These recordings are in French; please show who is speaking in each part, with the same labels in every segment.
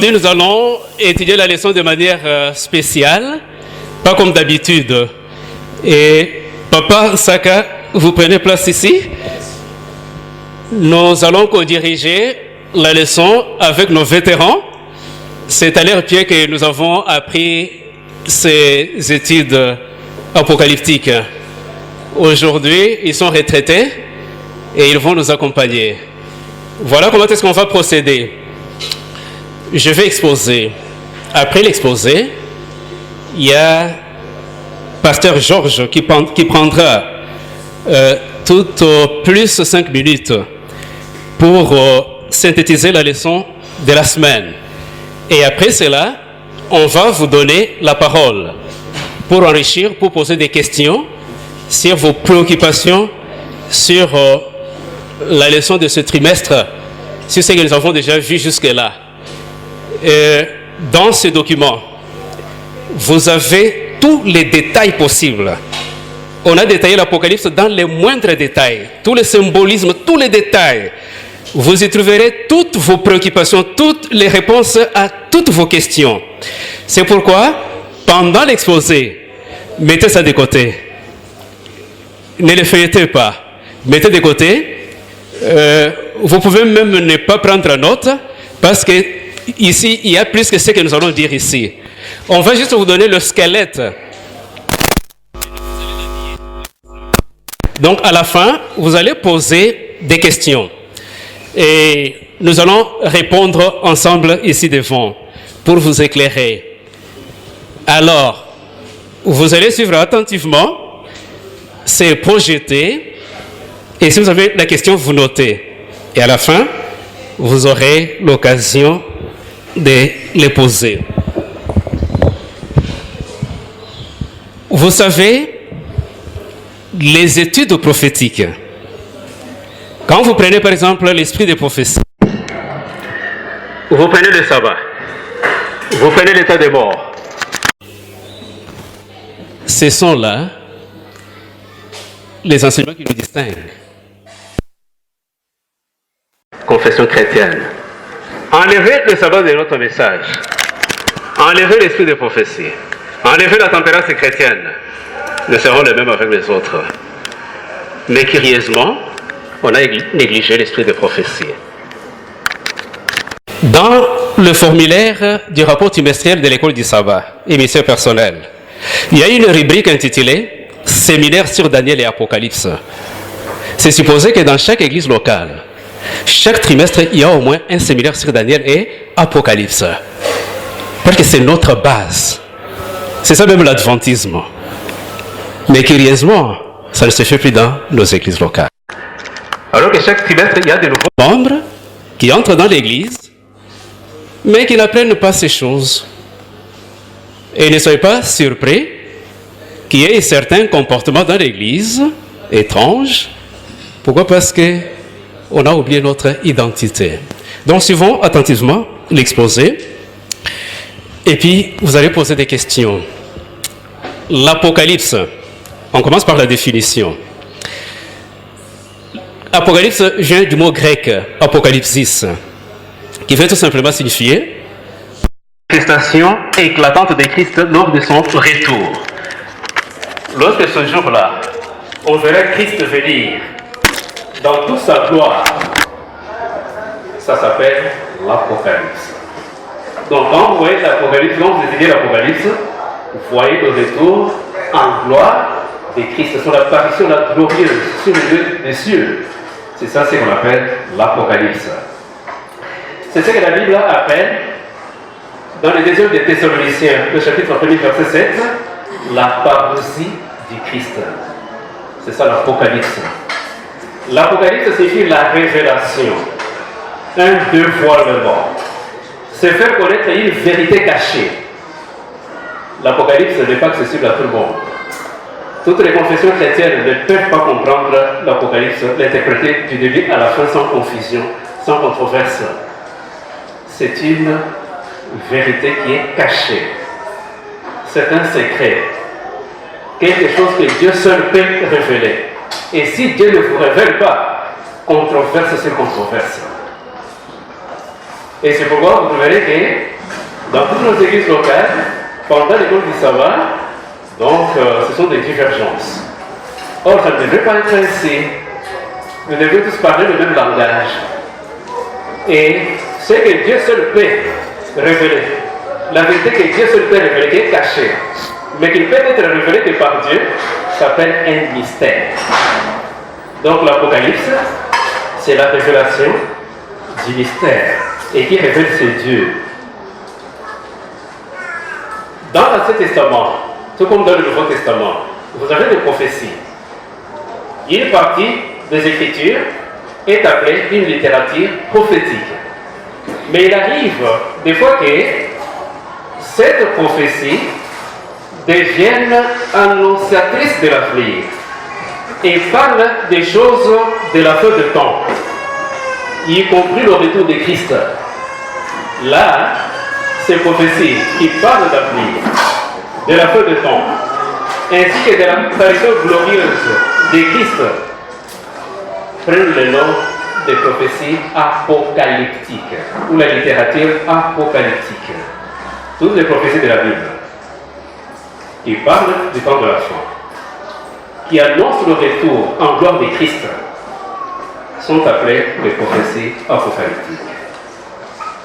Speaker 1: Nous allons étudier la leçon de manière spéciale, pas comme d'habitude. Et Papa Saka, vous prenez place ici. Nous allons co-diriger la leçon avec nos vétérans. C'est à leur pied que nous avons appris ces études apocalyptiques. Aujourd'hui, ils sont retraités et ils vont nous accompagner. Voilà comment est-ce qu'on va procéder. Je vais exposer. Après l'exposé, il y a Pasteur Georges qui prendra tout au plus 5 minutes pour synthétiser la leçon de la semaine. Et après cela, on va vous donner la parole pour enrichir, pour poser des questions sur vos préoccupations, sur la leçon de ce trimestre, sur ce que nous avons déjà vu jusque-là. Dans ce document, vous avez tous les détails possibles. On a détaillé l'Apocalypse dans les moindres détails, tous les symbolismes, tous les détails. Vous y trouverez toutes vos préoccupations, toutes les réponses à toutes vos questions. C'est pourquoi, pendant l'exposé, mettez ça de côté. Ne le feuilletez pas. Mettez de côté. Vous pouvez même ne pas prendre note, parce que ici, il y a plus que ce que nous allons dire ici. On va juste vous donner le squelette. Donc, à la fin, vous allez poser des questions. Et nous allons répondre ensemble ici devant pour vous éclairer. Alors, vous allez suivre attentivement, c'est projeté. Et si vous avez la question, vous notez. Et à la fin, vous aurez l'occasion de les poser. Vous savez, les études prophétiques, quand vous prenez par exemple l'esprit des prophéties, vous prenez le sabbat, vous prenez l'état des morts, ce sont là les enseignements qui nous distinguent. Confession chrétienne. Enlevez le sabbat de notre message. Enlevez l'esprit des prophéties. Enlevez la tempérance chrétienne. Nous serons les mêmes avec les autres. Mais curieusement, on a négligé l'esprit des prophéties. Dans le formulaire du rapport trimestriel de l'école du sabbat, émission personnelle, il y a une rubrique intitulée « Séminaire sur Daniel et Apocalypse ». C'est supposé que dans chaque église locale, chaque trimestre, il y a au moins un séminaire sur Daniel et Apocalypse. Parce que c'est notre base. C'est ça même l'adventisme. Mais curieusement, ça ne se fait plus dans nos églises locales. Alors que chaque trimestre, il y a de nouveaux membres qui entrent dans l'église, mais qui n'apprennent pas ces choses. Et ne soyez pas surpris qu'il y ait certains comportements dans l'église étranges. Pourquoi? Parce qu'on a oublié notre identité. Donc, suivons attentivement l'exposé. Et puis, vous allez poser des questions. L'Apocalypse. On commence par la définition. Apocalypse vient du mot grec apocalypsis, qui veut tout simplement signifier manifestation éclatante de Christ lors de son retour. Lorsque ce jour-là, on verra Christ venir dans toute sa gloire, ça s'appelle l'Apocalypse. Donc quand vous voyez l'Apocalypse, quand vous étudiez l'Apocalypse, vous voyez le retour en gloire de Christ, sur l'apparition la glorieuse sur les lieux des cieux. C'est ça ce qu'on appelle l'Apocalypse. C'est ce que la Bible appelle, dans le deuxième des Thessaloniciens, le chapitre 1er, verset 7, la parousie du Christ. C'est ça l'Apocalypse. L'Apocalypse signifie la révélation, un dévoilement. C'est faire connaître une vérité cachée. L'Apocalypse n'est pas accessible à tout le monde. Toutes les confessions chrétiennes ne peuvent pas comprendre l'Apocalypse, l'interpréter du début à la fin sans confusion, sans controverse. C'est une vérité qui est cachée. C'est un secret. Quelque chose que Dieu seul peut révéler. Et si Dieu ne vous révèle pas, controverse sur controverse. Et c'est pourquoi vous verrez que Dans toutes nos églises locales, pendant l'école du sabbat, donc ce sont des divergences. Or, ça ne devrait pas être ainsi. Nous devons tous parler le même langage. Et ce que Dieu seul peut révéler, la vérité que Dieu seul peut révéler, qui est cachée, mais qui peut être révélée que par Dieu, s'appelle un mystère. Donc l'Apocalypse, c'est la révélation du mystère. Et qui révèle c'est Dieu. Dans l'Ancien Testament, tout comme dans le Nouveau Testament, vous avez des prophéties. Une partie des Écritures est appelée une littérature prophétique. Mais il arrive des fois que cette prophétie devienne annonciatrice de l'avenir et parle des choses de la fin de temps, y compris le retour de Christ. Là, ces prophéties qui parlent d'avenir, de la fin de temps, ainsi que de l'apparition glorieuse de Christ, prennent le nom des prophéties apocalyptiques, ou la littérature apocalyptique. Toutes les prophéties de la Bible qui parlent du temps de la fin, qui annoncent le retour en gloire de Christ, sont appelées les prophéties apocalyptiques.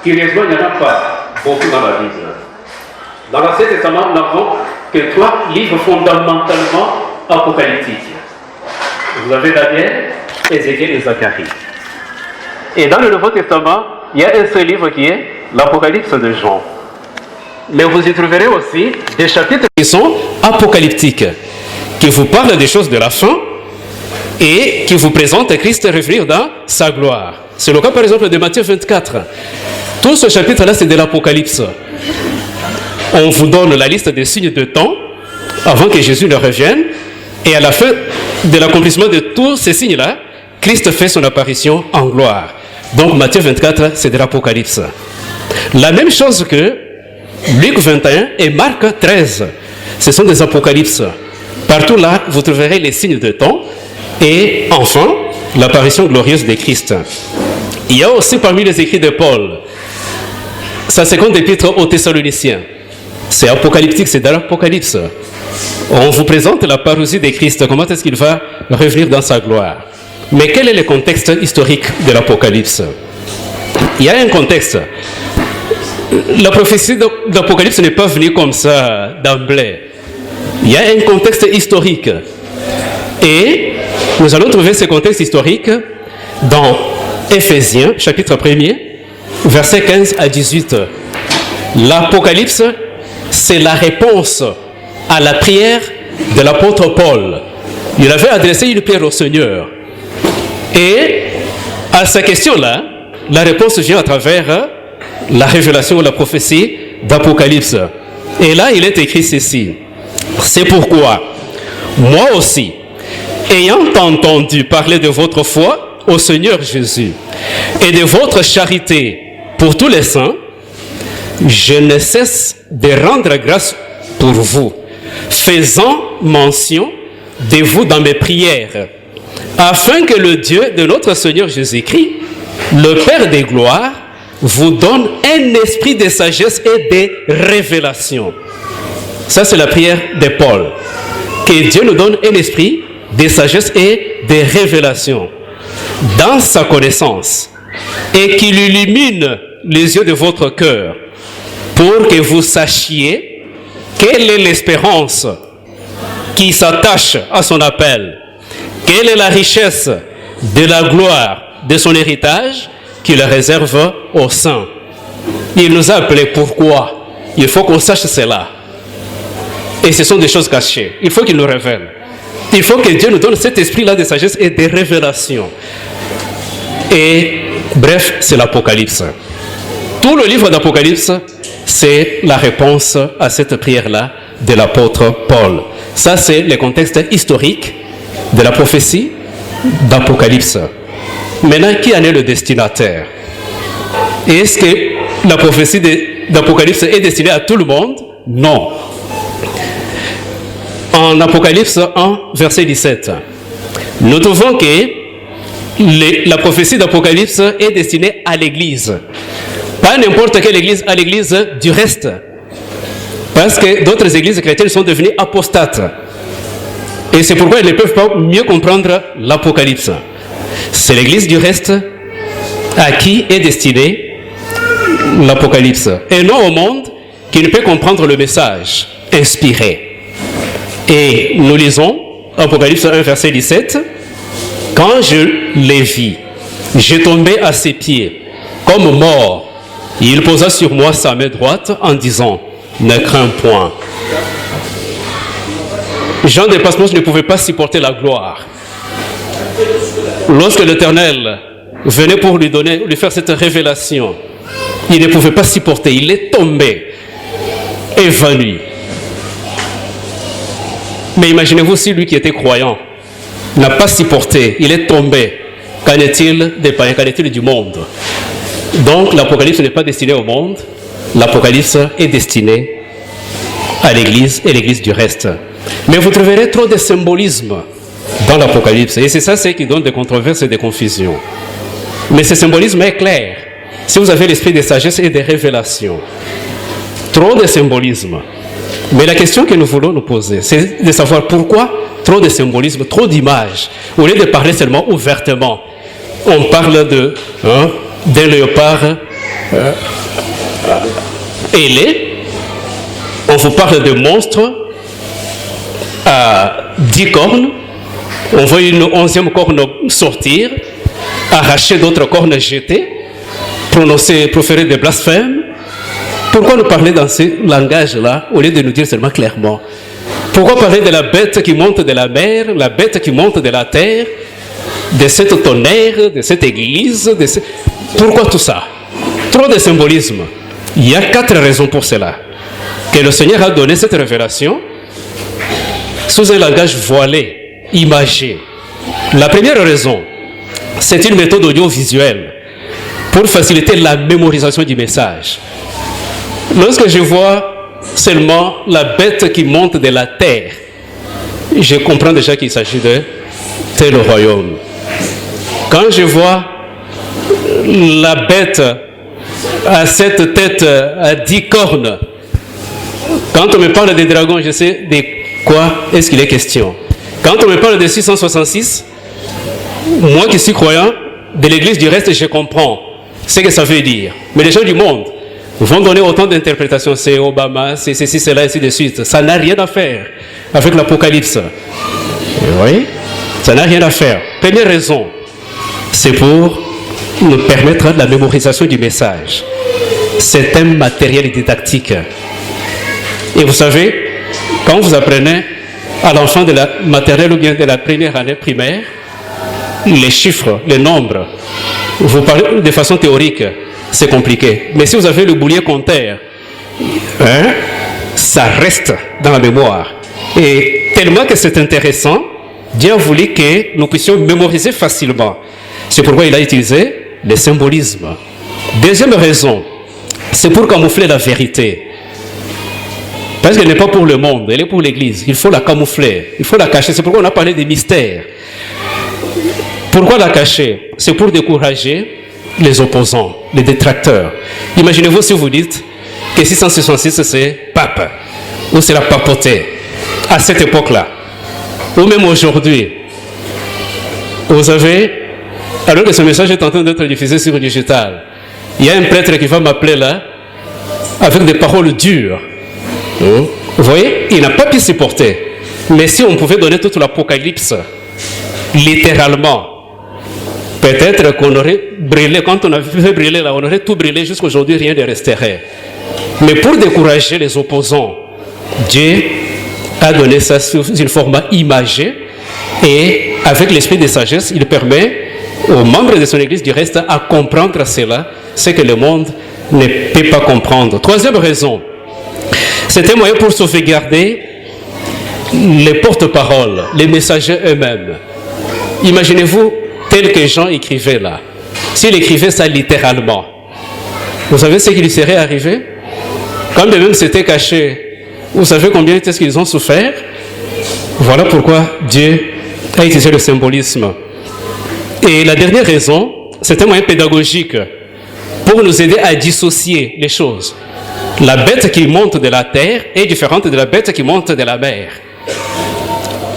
Speaker 1: Curieusement, il n'y en a pas beaucoup dans la Bible. Dans l'Ancien Testament, nous n'avons que 3 livres fondamentalement apocalyptiques. Vous avez Daniel, Ézéchiel et Zacharie. Et dans le Nouveau Testament, il y a un seul livre qui est l'Apocalypse de Jean. Mais vous y trouverez aussi des chapitres qui sont apocalyptiques, qui vous parlent des choses de la fin et qui vous présentent Christ revenir dans sa gloire. C'est le cas par exemple de Matthieu 24. Tout ce chapitre-là, c'est de l'Apocalypse. On vous donne la liste des signes de temps avant que Jésus ne revienne. Et à la fin de l'accomplissement de tous ces signes-là, Christ fait son apparition en gloire. Donc Matthieu 24, c'est de l'Apocalypse. La même chose que Luc 21 et Marc 13. Ce sont des apocalypses. Partout là, vous trouverez les signes de temps. Et enfin, l'apparition glorieuse de Christ. Il y a aussi parmi les écrits de Paul, sa seconde épître aux Thessaloniciens. C'est apocalyptique, c'est dans l'Apocalypse. On vous présente la parousie de Christ, comment est-ce qu'il va revenir dans sa gloire. Mais quel est le contexte historique de l'Apocalypse? Il y a un contexte. La prophétie de l'Apocalypse n'est pas venue comme ça d'emblée. Il y a un contexte historique. Et nous allons trouver ce contexte historique dans Éphésiens, chapitre 1er, versets 15 à 18. L'Apocalypse, c'est la réponse à la prière de l'apôtre Paul. Il avait adressé une prière au Seigneur. Et à sa question-là, la réponse vient à travers la révélation ou la prophétie d'Apocalypse. Et là, il est écrit ceci. C'est pourquoi, moi aussi, ayant entendu parler de votre foi au Seigneur Jésus et de votre charité pour tous les saints, je ne cesse de rendre grâce pour vous, faisant mention de vous dans mes prières, afin que le Dieu de notre Seigneur Jésus-Christ, le Père des gloires, vous donne un esprit de sagesse et de révélation. Ça, c'est la prière de Paul. Que Dieu nous donne un esprit de sagesse et de révélation dans sa connaissance et qu'il illumine les yeux de votre cœur pour que vous sachiez quelle est l'espérance qui s'attache à son appel, quelle est la richesse de la gloire de son héritage qu'il réserve aux saints. Il nous a appelés pourquoi? Il faut qu'on sache cela. Et ce sont des choses cachées. Il faut qu'il nous révèle. Il faut que Dieu nous donne cet esprit-là de sagesse et de révélation. Et bref, c'est l'Apocalypse. Tout le livre d'Apocalypse, c'est la réponse à cette prière-là de l'apôtre Paul. Ça, c'est le contexte historique de la prophétie d'Apocalypse. Maintenant, qui en est le destinataire? Est-ce que la prophétie d'Apocalypse est destinée à tout le monde? Non. En Apocalypse 1, verset 17, nous trouvons que la prophétie d'Apocalypse est destinée à l'Église. Pas n'importe quelle église, à l'église du reste. Parce que d'autres églises chrétiennes sont devenues apostates. Et c'est pourquoi ils ne peuvent pas mieux comprendre l'Apocalypse. C'est l'église du reste à qui est destiné l'Apocalypse. Et non au monde qui ne peut comprendre le message inspiré. Et nous lisons Apocalypse 1, verset 17. Quand je les vis, je tombais à ses pieds comme mort. Il posa sur moi sa main droite en disant, ne crains point. Jean de Patmos ne pouvait pas supporter la gloire. Lorsque l'Éternel venait pour lui faire cette révélation, il ne pouvait pas supporter. Il est tombé, évanoui. Mais imaginez-vous si lui qui était croyant n'a pas supporté, il est tombé. Qu'en est-il des païens, qu'en est-il du monde? Donc l'Apocalypse n'est pas destiné au monde, l'Apocalypse est destiné à l'Église et l'Église du reste. Mais vous trouverez trop de symbolisme dans l'Apocalypse. Et c'est ça ce qui donne des controverses et des confusions. Mais ce symbolisme est clair. Si vous avez l'esprit de sagesse et de révélation. Trop de symbolisme. Mais la question que nous voulons nous poser, c'est de savoir pourquoi trop de symbolisme, trop d'images. Au lieu de parler seulement ouvertement, on parle d'un léopard ailé. On vous parle de monstres à 10 cornes, on voit une 11e corne sortir, arracher d'autres cornes jetées, proférer des blasphèmes. Pourquoi nous parler dans ce langage-là au lieu de nous dire seulement clairement? Pourquoi parler de la bête qui monte de la mer, la bête qui monte de la terre, de cette tonnerre, de cette église Pourquoi tout ça? Trop de symbolisme. Il y a 4 raisons pour cela. Que le Seigneur a donné cette révélation sous un langage voilé, imagé. La première raison, c'est une méthode audiovisuelle pour faciliter la mémorisation du message. Lorsque je vois seulement la bête qui monte de la terre, je comprends déjà qu'il s'agit de tel royaume. Quand je vois la bête à cette tête à 10 cornes, quand on me parle des dragons, je sais de quoi est-ce qu'il est question. Quand on me parle de 666, moi qui suis croyant de l'église du reste, je comprends ce que ça veut dire. Mais les gens du monde vont donner autant d'interprétations. C'est Obama, c'est ceci, c'est là, ainsi de suite. Ça n'a rien à faire avec l'Apocalypse. Oui, ça n'a rien à faire. Première raison, c'est pour nous permettre la mémorisation du message. C'est un matériel didactique. Et vous savez, quand vous apprenez à l'enfant de la maternelle ou bien de la première année primaire, les chiffres, les nombres, vous parlez de façon théorique, c'est compliqué. Mais si vous avez le boulier compteur, ça reste dans la mémoire. Et tellement que c'est intéressant, Dieu a voulu que nous puissions mémoriser facilement. C'est pourquoi il a utilisé le symbolisme. Deuxième raison, c'est pour camoufler la vérité. Parce qu'elle n'est pas pour le monde, elle est pour l'Église. Il faut la camoufler, il faut la cacher. C'est pourquoi on a parlé des mystères. Pourquoi la cacher? C'est pour décourager les opposants, les détracteurs. Imaginez-vous si vous dites que 666 c'est pape, ou c'est la papauté, à cette époque-là, ou même aujourd'hui. Vous savez, alors que ce message est en train d'être diffusé sur le digital, il y a un prêtre qui va m'appeler là, avec des paroles dures. Vous voyez, il n'a pas pu supporter. Mais si on pouvait donner toute l'Apocalypse, littéralement, peut-être qu'on aurait brûlé, quand on avait fait brûler là, on aurait tout brûlé, jusqu'aujourd'hui rien ne resterait. Mais pour décourager les opposants, Dieu a donné ça sous une forme imagée, et avec l'esprit de sagesse, il permet aux membres de son Église du reste à comprendre cela, ce que le monde ne peut pas comprendre. Troisième raison, c'est un moyen pour sauvegarder les porte-paroles, les messagers eux-mêmes. Imaginez-vous tel que Jean écrivait là. S'il écrivait ça littéralement, vous savez ce qui lui serait arrivé? Quand même c'était caché, vous savez combien est-ce qu'ils ont souffert? Voilà pourquoi Dieu a utilisé le symbolisme. Et la dernière raison, c'est un moyen pédagogique pour nous aider à dissocier les choses. La bête qui monte de la terre est différente de la bête qui monte de la mer.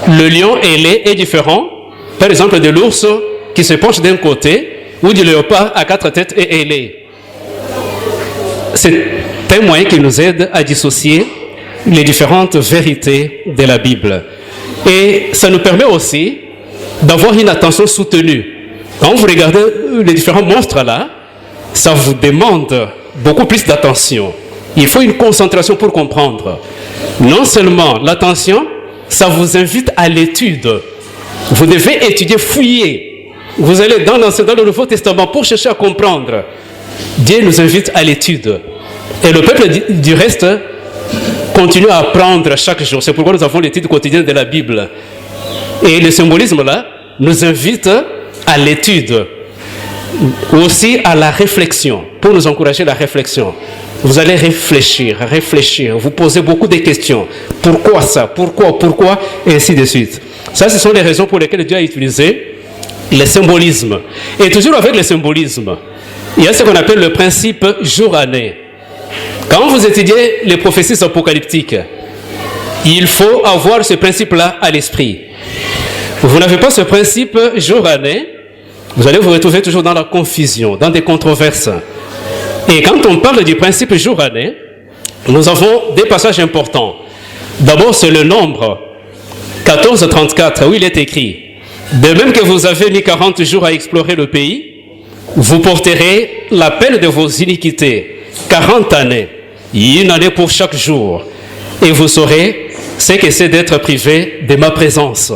Speaker 1: Le lion ailé est différent, par exemple, de l'ours qui se penche d'un côté ou du léopard à 4 têtes et ailé. C'est un moyen qui nous aide à dissocier les différentes vérités de la Bible. Et ça nous permet aussi d'avoir une attention soutenue. Quand vous regardez les différents monstres là, ça vous demande beaucoup plus d'attention. Il faut une concentration pour comprendre. Non seulement l'attention, ça vous invite à l'étude. Vous devez étudier, fouiller. Vous allez dans le Nouveau Testament pour chercher à comprendre. Dieu nous invite à l'étude. Et le peuple du reste continue à apprendre chaque jour. C'est pourquoi nous avons l'étude quotidienne de la Bible. Et le symbolisme là nous invite à l'étude. Aussi à la réflexion, pour nous encourager à la réflexion. Vous allez réfléchir, vous posez beaucoup de questions. Pourquoi ça? Pourquoi? Et ainsi de suite. Ça, ce sont les raisons pour lesquelles Dieu a utilisé le symbolisme. Et toujours avec le symbolisme, il y a ce qu'on appelle le principe jour-année. Quand vous étudiez les prophéties apocalyptiques, il faut avoir ce principe-là à l'esprit. Vous n'avez pas ce principe jour-année, vous allez vous retrouver toujours dans la confusion, dans des controverses. Et quand on parle du principe jour-année, nous avons des passages importants. D'abord, c'est le nombre 1434, où il est écrit: de même que vous avez mis 40 jours à explorer le pays, vous porterez la peine de vos iniquités 40 années, une année pour chaque jour, et vous saurez ce que c'est d'être privé de ma présence.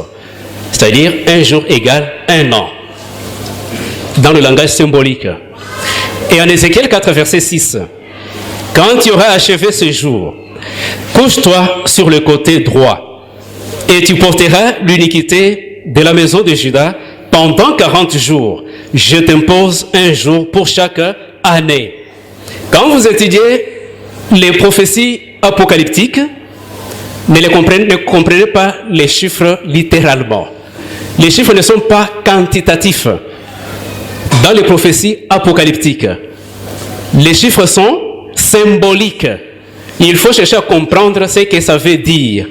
Speaker 1: C'est-à-dire, un jour égale un an, dans le langage symbolique. Et en Ézéchiel 4, verset 6, quand tu auras achevé ce jour, couche-toi sur le côté droit, et tu porteras l'iniquité de la maison de Juda pendant 40 jours. Je t'impose un jour pour chaque année. Quand vous étudiez les prophéties apocalyptiques, ne comprenez pas les chiffres littéralement. Les chiffres ne sont pas quantitatifs. Dans les prophéties apocalyptiques, les chiffres sont symboliques. Il faut chercher à comprendre ce que ça veut dire.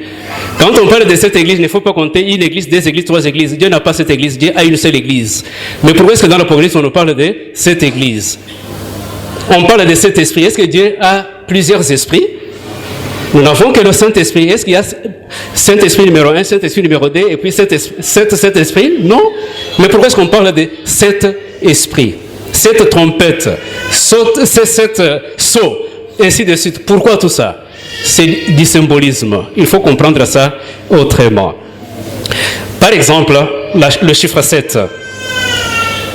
Speaker 1: Quand on parle de cette église, il ne faut pas compter une église, deux églises, trois églises. Dieu n'a pas cette église, Dieu a une seule église. Mais pourquoi est-ce que dans l'Apocalypse, on nous parle de cette église? On parle de cet esprit. Est-ce que Dieu a plusieurs esprits? Nous n'avons que le Saint-Esprit. Est-ce qu'il y a Saint-Esprit numéro 1, Saint-Esprit numéro 2, et puis cet esprit? Non. Mais pourquoi est-ce qu'on parle de cet esprit? Cette trompette, cette sceau, ainsi de suite. Pourquoi tout ça? C'est du symbolisme. Il faut comprendre ça autrement. Par exemple, le chiffre 7.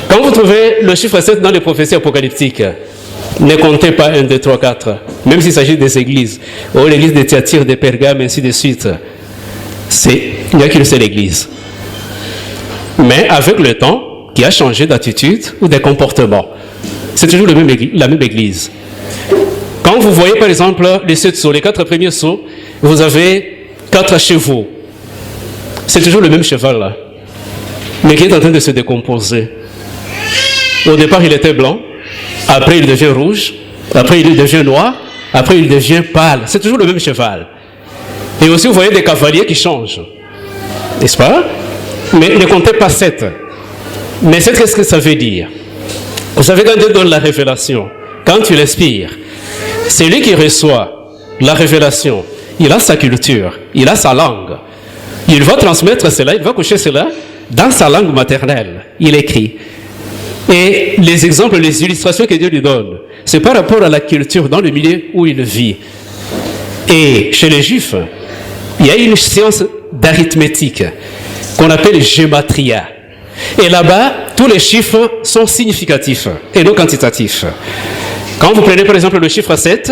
Speaker 1: Quand vous trouvez le chiffre 7 dans les prophéties apocalyptiques, ne comptez pas 1, 2, 3, 4. Même s'il s'agit des églises. Ou l'église de Thyatire, de Pergame, ainsi de suite. Il n'y a qu'une seule église. Mais avec le temps, qui a changé d'attitude ou de comportement. C'est toujours la même église. Quand vous voyez par exemple les 7 sceaux, les 4 premiers sceaux, vous avez 4 chevaux. C'est toujours le même cheval là, mais qui est en train de se décomposer. Au départ il était blanc, après il devient rouge, après il devient noir, après il devient pâle. C'est toujours le même cheval. Et aussi vous voyez des cavaliers qui changent, n'est-ce pas? Mais ne comptez pas 7. Mais 7, qu'est-ce que ça veut dire? Vous savez, quand Dieu donne la révélation, quand tu l'inspires, c'est lui qui reçoit la révélation. Il a sa culture, il a sa langue. Il va transmettre cela, il va coucher cela dans sa langue maternelle. Il écrit. Et les exemples, les illustrations que Dieu lui donne, c'est par rapport à la culture dans le milieu où il vit. Et chez les Juifs, il y a une science d'arithmétique qu'on appelle gématria. Et là-bas, tous les chiffres sont significatifs et non quantitatifs. Quand vous prenez par exemple le chiffre 7,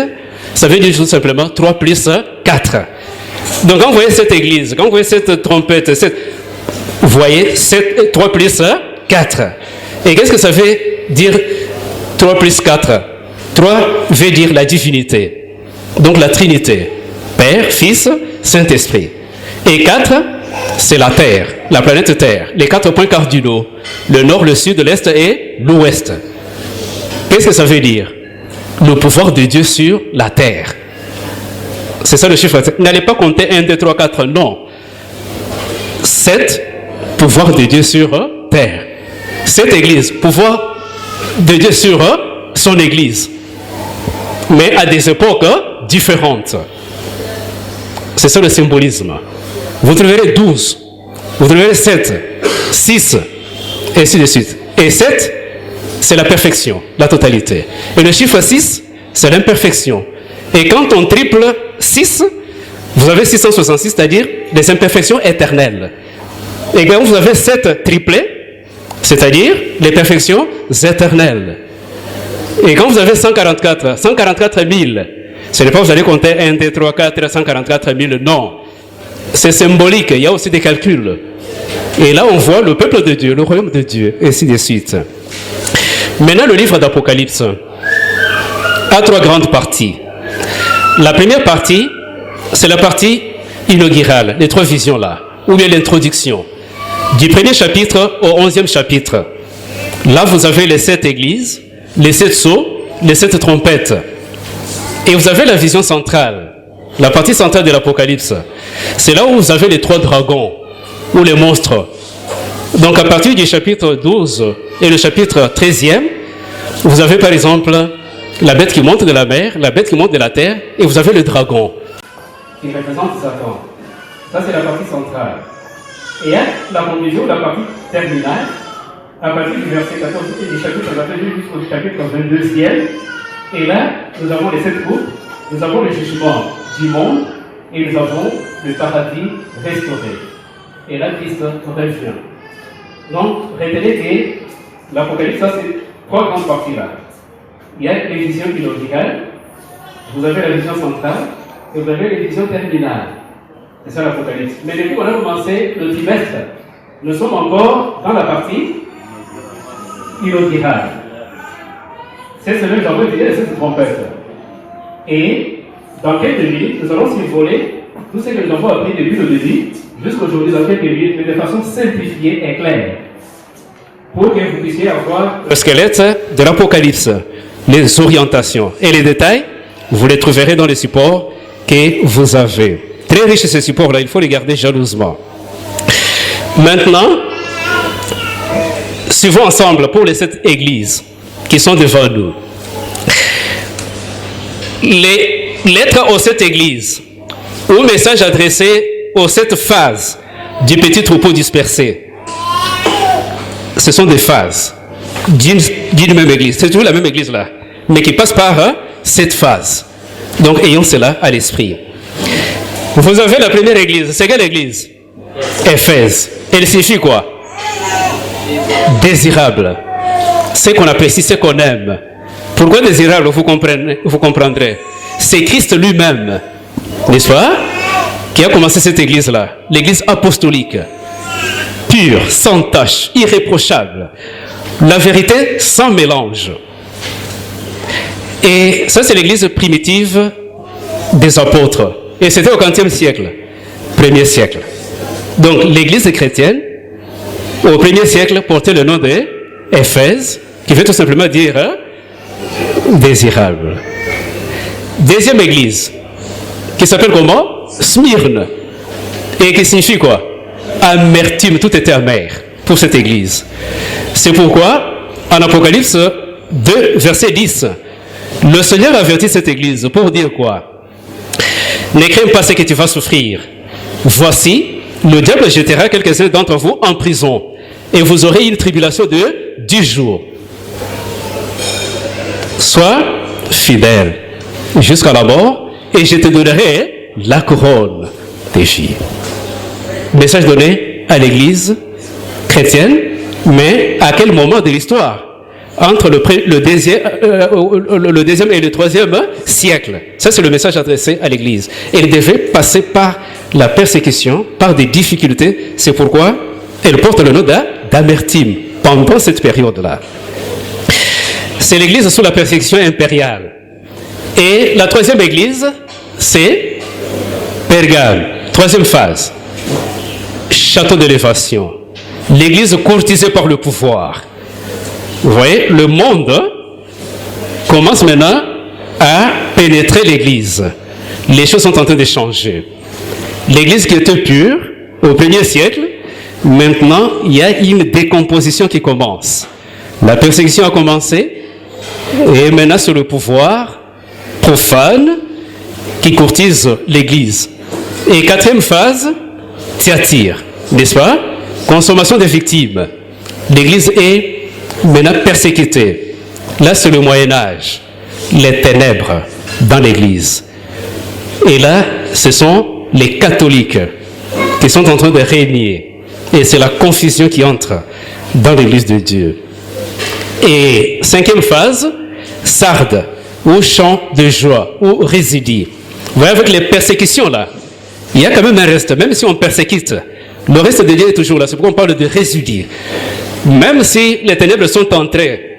Speaker 1: ça veut dire tout simplement 3 plus 4. Donc quand vous voyez cette église, quand vous voyez cette trompette, vous voyez 3 plus 4. Et qu'est-ce que ça veut dire 3 plus 4? 3 veut dire la divinité. Donc la Trinité. Père, Fils, Saint-Esprit. Et 4, c'est la Terre, la planète Terre. Les 4 points cardinaux. Le nord, le sud, l'est et l'ouest. Qu'est-ce que ça veut dire? Le pouvoir de Dieu sur la terre. C'est ça le chiffre 7. N'allez pas compter 1, 2, 3, 4, non. 7, pouvoir de Dieu sur terre. Cette église, pouvoir de Dieu sur son église. Mais à des époques différentes. C'est ça le symbolisme. Vous trouverez 12, vous trouverez 7, 6, et ainsi de suite. Et 7, c'est la perfection, la totalité. Et le chiffre 6, c'est l'imperfection. Et quand on triple 6, vous avez 666, c'est-à-dire les imperfections éternelles. Et quand vous avez 7 triplés, c'est-à-dire les perfections éternelles. Et quand vous avez 144 000, ce n'est pas vous allez compter 1, 2, 3, 4, 144 000, non. C'est symbolique, il y a aussi des calculs. Et là, on voit le peuple de Dieu, le royaume de Dieu, et ainsi de suite. Maintenant, le livre d'Apocalypse a 3 grandes parties. La première partie, c'est la partie inaugurale, les 3 visions-là, ou bien l'introduction. Du premier chapitre au 11e chapitre. Là, vous avez les 7 églises, les 7 sceaux, les 7 trompettes. Et vous avez la vision centrale, la partie centrale de l'Apocalypse. C'est là où vous avez les 3 dragons, ou les monstres. Donc à partir du chapitre 12 et le chapitre 13e, vous avez par exemple la bête qui monte de la mer, la bête qui monte de la terre, et vous avez le dragon, qui représente Satan. Ça c'est la partie centrale. Et la conclusion, la partie terminale, à partir du verset 14 et du chapitre 22 jusqu'au chapitre 22e, et là, nous avons les 7 groupes, nous avons le jugement du monde, et nous avons le paradis restauré. Et là, Christ revient. Donc, retenez que l'Apocalypse, ça c'est 3 grandes parties là. Il y a les visions inaugurales, vous avez la vision centrale, et vous avez les visions terminales. C'est ça l'Apocalypse. Mais depuis qu'on a commencé le trimestre, nous sommes encore dans la partie inaugurale. Cette semaine, nous avons étudié les 7 trompettes. Et dans quelques minutes, nous allons survoler tout ce que nous avons appris depuis le début, jusqu'aujourd'hui, dans quelques minutes, mais de façon simplifiée et claire. Pour que vous puissiez avoir le squelette de l'Apocalypse, les orientations et les détails, vous les trouverez dans les supports que vous avez. Très riche ces supports-là, il faut les garder jalousement. Maintenant, suivons ensemble pour les 7 églises qui sont devant nous. Les lettres aux 7 églises, ou messages adressés aux 7 phases du petit troupeau dispersé. Ce sont des phases d'une même église. C'est toujours la même église là, mais qui passe par 7 phases. Donc ayons cela à l'esprit. Vous avez la première église. C'est quelle église? Éphèse. Elle signifie quoi? Désirable. Ce qu'on apprécie, ce qu'on aime. Pourquoi désirable? Vous comprendrez. C'est Christ lui-même, n'est-ce pas, qui a commencé cette église-là. L'église apostolique. Pure, sans tache, irréprochable. La vérité sans mélange. Et ça, c'est l'église primitive des apôtres. Et c'était au 40e siècle, 1er siècle. Donc l'église chrétienne, au 1er siècle, portait le nom d'Éphèse, qui veut tout simplement dire désirable. Deuxième église, qui s'appelle comment? Smyrne. Et qui signifie quoi? Amertume, tout était amer pour cette église. C'est pourquoi, en Apocalypse 2, verset 10, le Seigneur avertit cette église pour dire quoi? Ne crains pas ce que tu vas souffrir. Voici, le diable jettera quelques-uns d'entre vous en prison, et vous aurez une tribulation de 10 jours. Sois fidèle jusqu'à la mort, et je te donnerai la couronne des vie. Message donné à l'église chrétienne, mais à quel moment de l'histoire? Entre le deuxième et le 3e siècle. Ça, c'est le message adressé à l'Église. Elle devait passer par la persécution, par des difficultés. C'est pourquoi elle porte le nom d'amertume pendant cette période-là. C'est l'Église sous la persécution impériale. Et la 3e Église, c'est Pergame. 3e phase. Château d'élévation. L'Église courtisée par le pouvoir. Vous voyez, le monde commence maintenant à pénétrer l'Église. Les choses sont en train de changer. L'Église qui était pure au 1er siècle, maintenant il y a une décomposition qui commence. La persécution a commencé et maintenant c'est le pouvoir profane qui courtise l'Église. Et quatrième phase, Thyatire, n'est-ce pas? Consommation des victimes. L'Église est maintenant persécutée. Là, c'est le Moyen-Âge, les ténèbres dans l'Église. Et là, ce sont les catholiques qui sont en train de régner. Et c'est la confusion qui entre dans l'Église de Dieu. Et cinquième phase, Sardes, ou chant de joie, ou résidie. Vous voyez, avec les persécutions là, il y a quand même un reste, même si on persécute, le reste de Dieu est toujours là. C'est pourquoi on parle de résidie. Même si les ténèbres sont entrées,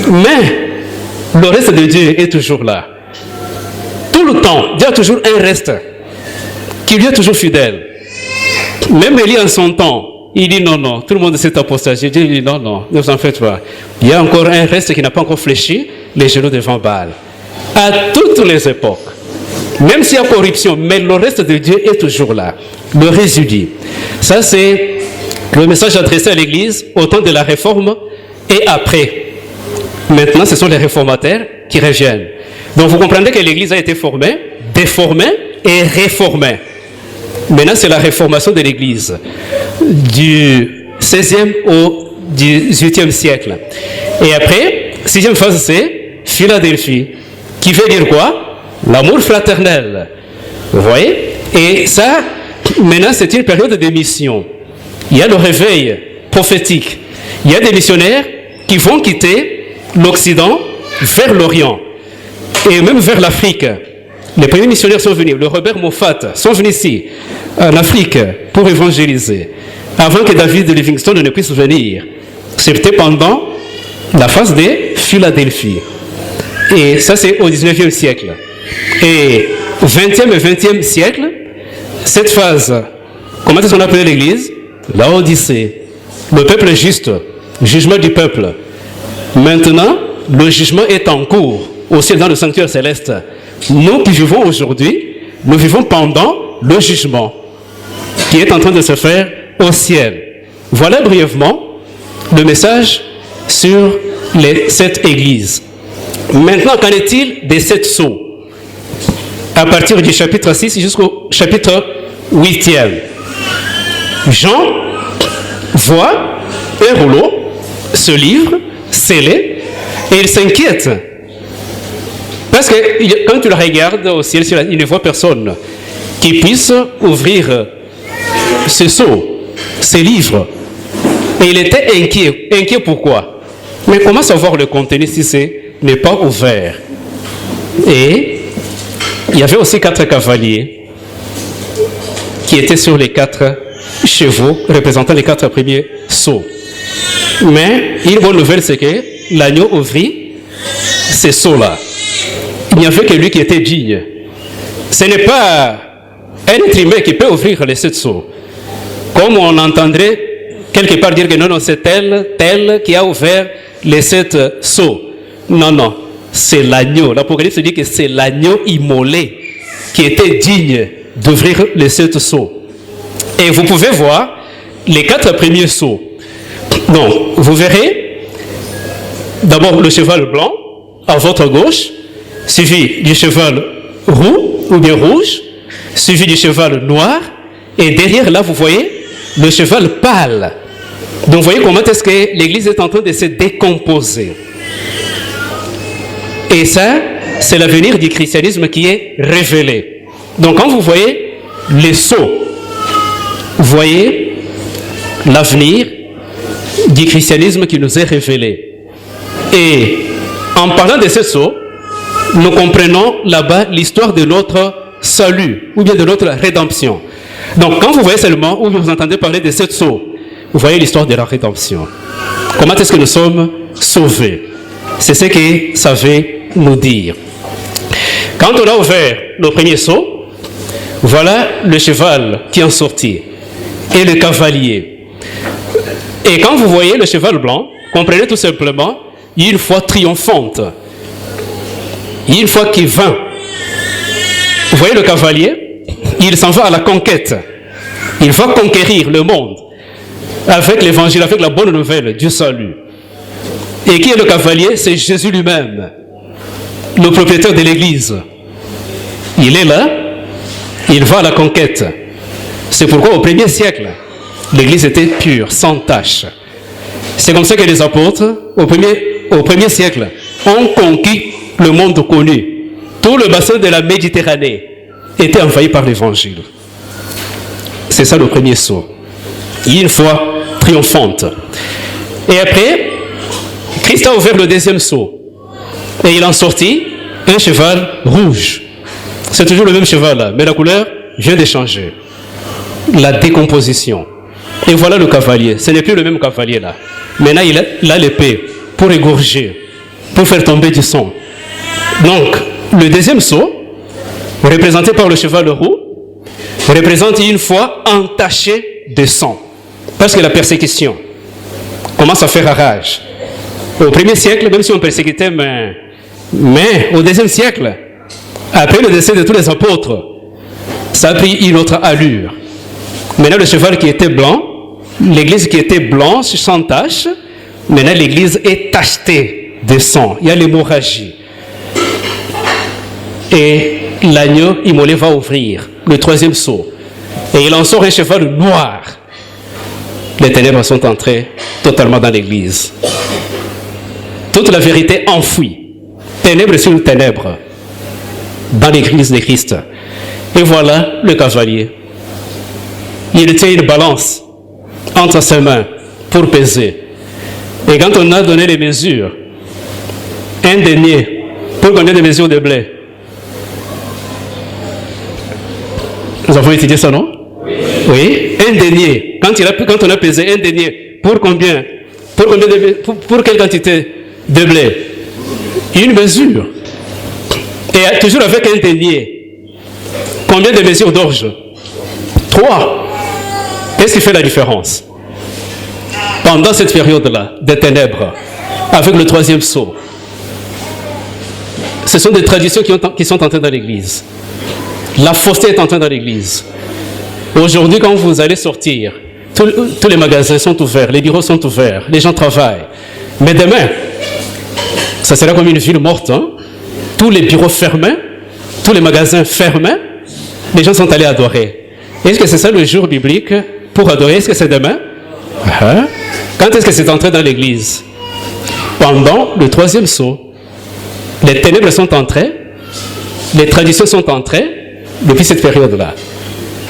Speaker 1: mais le reste de Dieu est toujours là. Tout le temps, Dieu a toujours un reste qui lui est toujours fidèle. Même Élie en son temps, il dit non, non, tout le monde s'est apostasie. Dieu dit non, non, ne vous en faites pas. Il y a encore un reste qui n'a pas encore fléchi les genoux devant Baal. À toutes les époques, même s'il y a corruption, mais le reste de Dieu est toujours là. Le résidu. Ça, c'est le message adressé à l'Église au temps de la réforme et après. Maintenant, ce sont les réformataires qui reviennent. Donc, vous comprenez que l'Église a été formée, déformée et réformée. Maintenant, c'est la réformation de l'Église du 16e au 18e siècle. Et après, sixième phase, c'est Philadelphie, qui veut dire quoi? L'amour fraternel. Vous voyez? Et ça, maintenant, c'est une période de mission. Il y a le réveil prophétique. Il y a des missionnaires qui vont quitter l'Occident vers l'Orient et même vers l'Afrique. Les premiers missionnaires sont venus, le Robert Moffat, sont venus ici, en Afrique, pour évangéliser, avant que David Livingstone ne puisse venir. C'était pendant la phase de Philadelphie. Et ça, c'est au 19e siècle. Et 20e et 20e siècle, cette phase, comment est-ce qu'on appelait l'Église? La Odyssée. Le peuple est juste, jugement du peuple. Maintenant, le jugement est en cours, aussi dans le sanctuaire céleste. Nous qui vivons aujourd'hui, nous vivons pendant le jugement qui est en train de se faire au ciel. Voilà brièvement le message sur les 7 églises. Maintenant, qu'en est-il des 7 sceaux? À partir du chapitre 6 jusqu'au chapitre 8e. Jean voit un rouleau, ce livre, scellé, et il s'inquiète. Parce que quand tu le regardes au ciel, il ne voit personne qui puisse ouvrir ce sceau, ces livres. Et il était inquiet. Inquiet pourquoi? Mais comment savoir le contenu si ce n'est pas ouvert? Et il y avait aussi 4 cavaliers qui étaient sur les 4 chevaux représentant les 4 premiers sceaux. Mais une bonne nouvelle, c'est que l'agneau ouvrit ces sceaux-là. Il n'y avait que lui qui était digne. Ce n'est pas un être humain qui peut ouvrir les 7 sceaux. Comme on entendrait quelque part dire que non, non, c'est tel qui a ouvert les 7 sceaux. Non, non, c'est l'agneau. L'Apocalypse dit que c'est l'agneau immolé qui était digne d'ouvrir les 7 sceaux. Et vous pouvez voir les 4 premiers sceaux. Donc, vous verrez d'abord le cheval blanc à votre gauche, suivi du cheval roux ou bien rouge, suivi du cheval noir, et derrière là, vous voyez le cheval pâle. Donc, vous voyez comment est-ce que l'Église est en train de se décomposer. Et ça, c'est l'avenir du christianisme qui est révélé. Donc, quand vous voyez les sceaux, vous voyez l'avenir du christianisme qui nous est révélé. Et en parlant de ces sceaux, nous comprenons là-bas l'histoire de notre salut, ou bien de notre rédemption. Donc, quand vous voyez seulement, ou vous entendez parler de 7 sceaux, vous voyez l'histoire de la rédemption. Comment est-ce que nous sommes sauvés? C'est ce que ça veut nous dire. Quand on a ouvert le premier sceau, voilà le cheval qui en sortit, et le cavalier. Et quand vous voyez le cheval blanc, comprenez tout simplement, il y a une foi triomphante. Et une fois qu'il vint, vous voyez le cavalier, il s'en va à la conquête. Il va conquérir le monde avec l'évangile, avec la bonne nouvelle du salut. Et qui est le cavalier? C'est Jésus lui-même, le propriétaire de l'église. Il est là, il va à la conquête. C'est pourquoi au premier siècle, l'église était pure, sans tache. C'est comme ça que les apôtres, au premier siècle, ont conquis le monde connu. Tout le bassin de la Méditerranée était envahi par l'évangile. C'est ça le premier saut. Une foi triomphante. Et après, Christ a ouvert le deuxième saut. Et il en sortit un cheval rouge. C'est toujours le même cheval là, mais la couleur vient de changer. La décomposition. Et voilà le cavalier. Ce n'est plus le même cavalier là. Maintenant, il a l'épée pour égorger, pour faire tomber du sang. Donc, le deuxième saut, représenté par le cheval roux, représente une foi entachée de sang. Parce que la persécution commence à faire rage. Au premier siècle, même si on persécutait, mais au deuxième siècle, après le décès de tous les apôtres, ça a pris une autre allure. Maintenant, le cheval qui était blanc, l'église qui était blanche, sans tache, maintenant l'église est tachetée de sang. Il y a l'hémorragie. Et l'agneau immolé va ouvrir le troisième seau. Et il en sort un cheval noir. Les ténèbres sont entrées totalement dans l'église. Toute la vérité enfouie. Ténèbres sur ténèbres. Dans l'église de Christ. Et voilà le cavalier. Il tient une balance entre ses mains pour peser. Et quand on a donné les mesures, un denier, pour combien de mesures de blé? Nous avons étudié ça, non? Oui. Un denier. Quand on a pesé un denier, pour combien? Pour quelle quantité de blé? Une mesure. Et toujours avec un denier. Combien de mesures d'orge? 3. Qu'est-ce qui fait la différence? Pendant cette période-là, des ténèbres, avec le troisième sceau, ce sont des traditions qui sont entrées dans l'église. La fausseté est entrée dans l'église. Aujourd'hui, quand vous allez sortir, tous les magasins sont ouverts, les bureaux sont ouverts, les gens travaillent. Mais demain, ça sera comme une ville morte. Hein? Tous les bureaux fermés, tous les magasins fermés, les gens sont allés adorer. Est-ce que c'est ça le jour biblique pour adorer? Est-ce que c'est demain? Quand est-ce que c'est entré dans l'église? Pendant le troisième sceau. Les ténèbres sont entrées, les traditions sont entrées depuis cette période-là.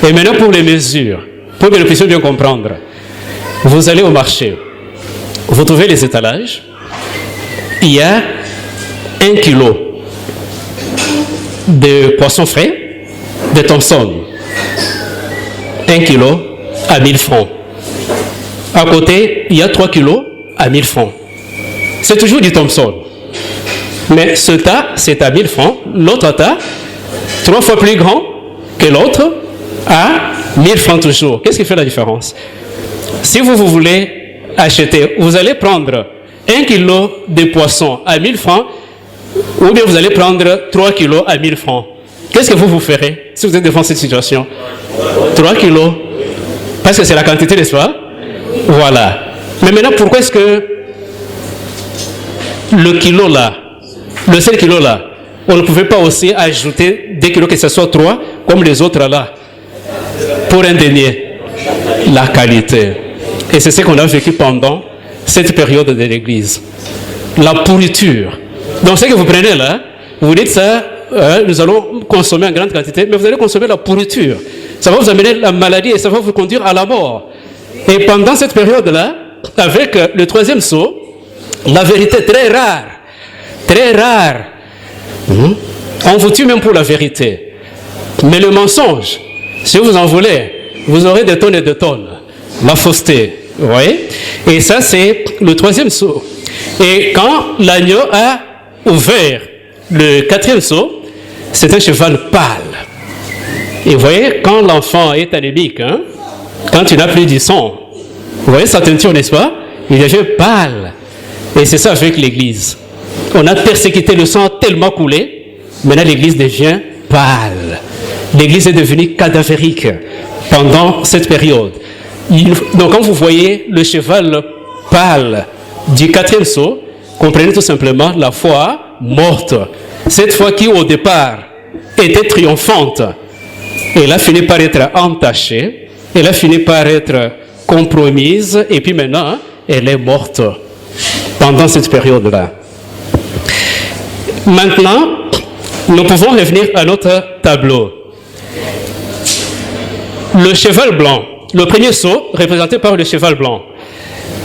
Speaker 1: Et maintenant pour les mesures, pour que nous puissions bien comprendre, vous allez au marché, vous trouvez les étalages, il y a 1 kilo de poissons frais, de Thomson. 1 kilo à 1000 francs. À côté, il y a 3 kilos à 1000 francs. C'est toujours du Thomson. Mais ce tas, c'est à 1000 francs. L'autre tas, 3 fois plus grand que l'autre, à 1000 francs toujours. Qu'est-ce qui fait la différence? Si vous voulez acheter, vous allez prendre 1 kilo de poisson à 1000 francs, ou bien vous allez prendre 3 kilos à 1000 francs. Qu'est-ce que vous ferez si vous êtes devant cette situation? 3 kilos. Parce que c'est la quantité, n'est-ce pas? Voilà. Mais maintenant, pourquoi est-ce que le kilo là, le seul kilo là, on ne pouvait pas aussi ajouter des kilos, que ce soit 3, comme les autres là, pour un denier? La qualité. Et c'est ce qu'on a vécu pendant cette période de l'église. La pourriture. Donc ce que vous prenez là, vous dites ça, nous allons consommer en grande quantité, mais vous allez consommer la pourriture. Ça va vous amener la maladie et ça va vous conduire à la mort. Et pendant cette période-là, avec le troisième sceau, la vérité très rare, très rare. On vous tue même pour la vérité. Mais le mensonge, si vous en voulez, vous aurez des tonnes et des tonnes. La fausseté, vous voyez? Et ça, c'est le troisième sceau. Et quand l'agneau a ouvert le quatrième sceau, c'est un cheval pâle. Et vous voyez, quand l'enfant est anémique, hein, quand il n'a plus du sang, vous voyez sa teinture, n'est-ce pas? Il devient pâle. Et c'est ça avec l'Église. On a persécuté, le sang a tellement coulé Maintenant, l'Église devient pâle. L'Église est devenue cadavérique pendant cette période. Donc, quand vous voyez le cheval pâle du 4e sceau, comprenez tout simplement la foi morte. Cette foi qui, au départ, était triomphante, elle a fini par être entachée, elle a fini par être compromise, et puis maintenant, elle est morte pendant cette période-là. Maintenant, nous pouvons revenir à notre tableau. Le cheval blanc, le premier sceau représenté par le cheval blanc,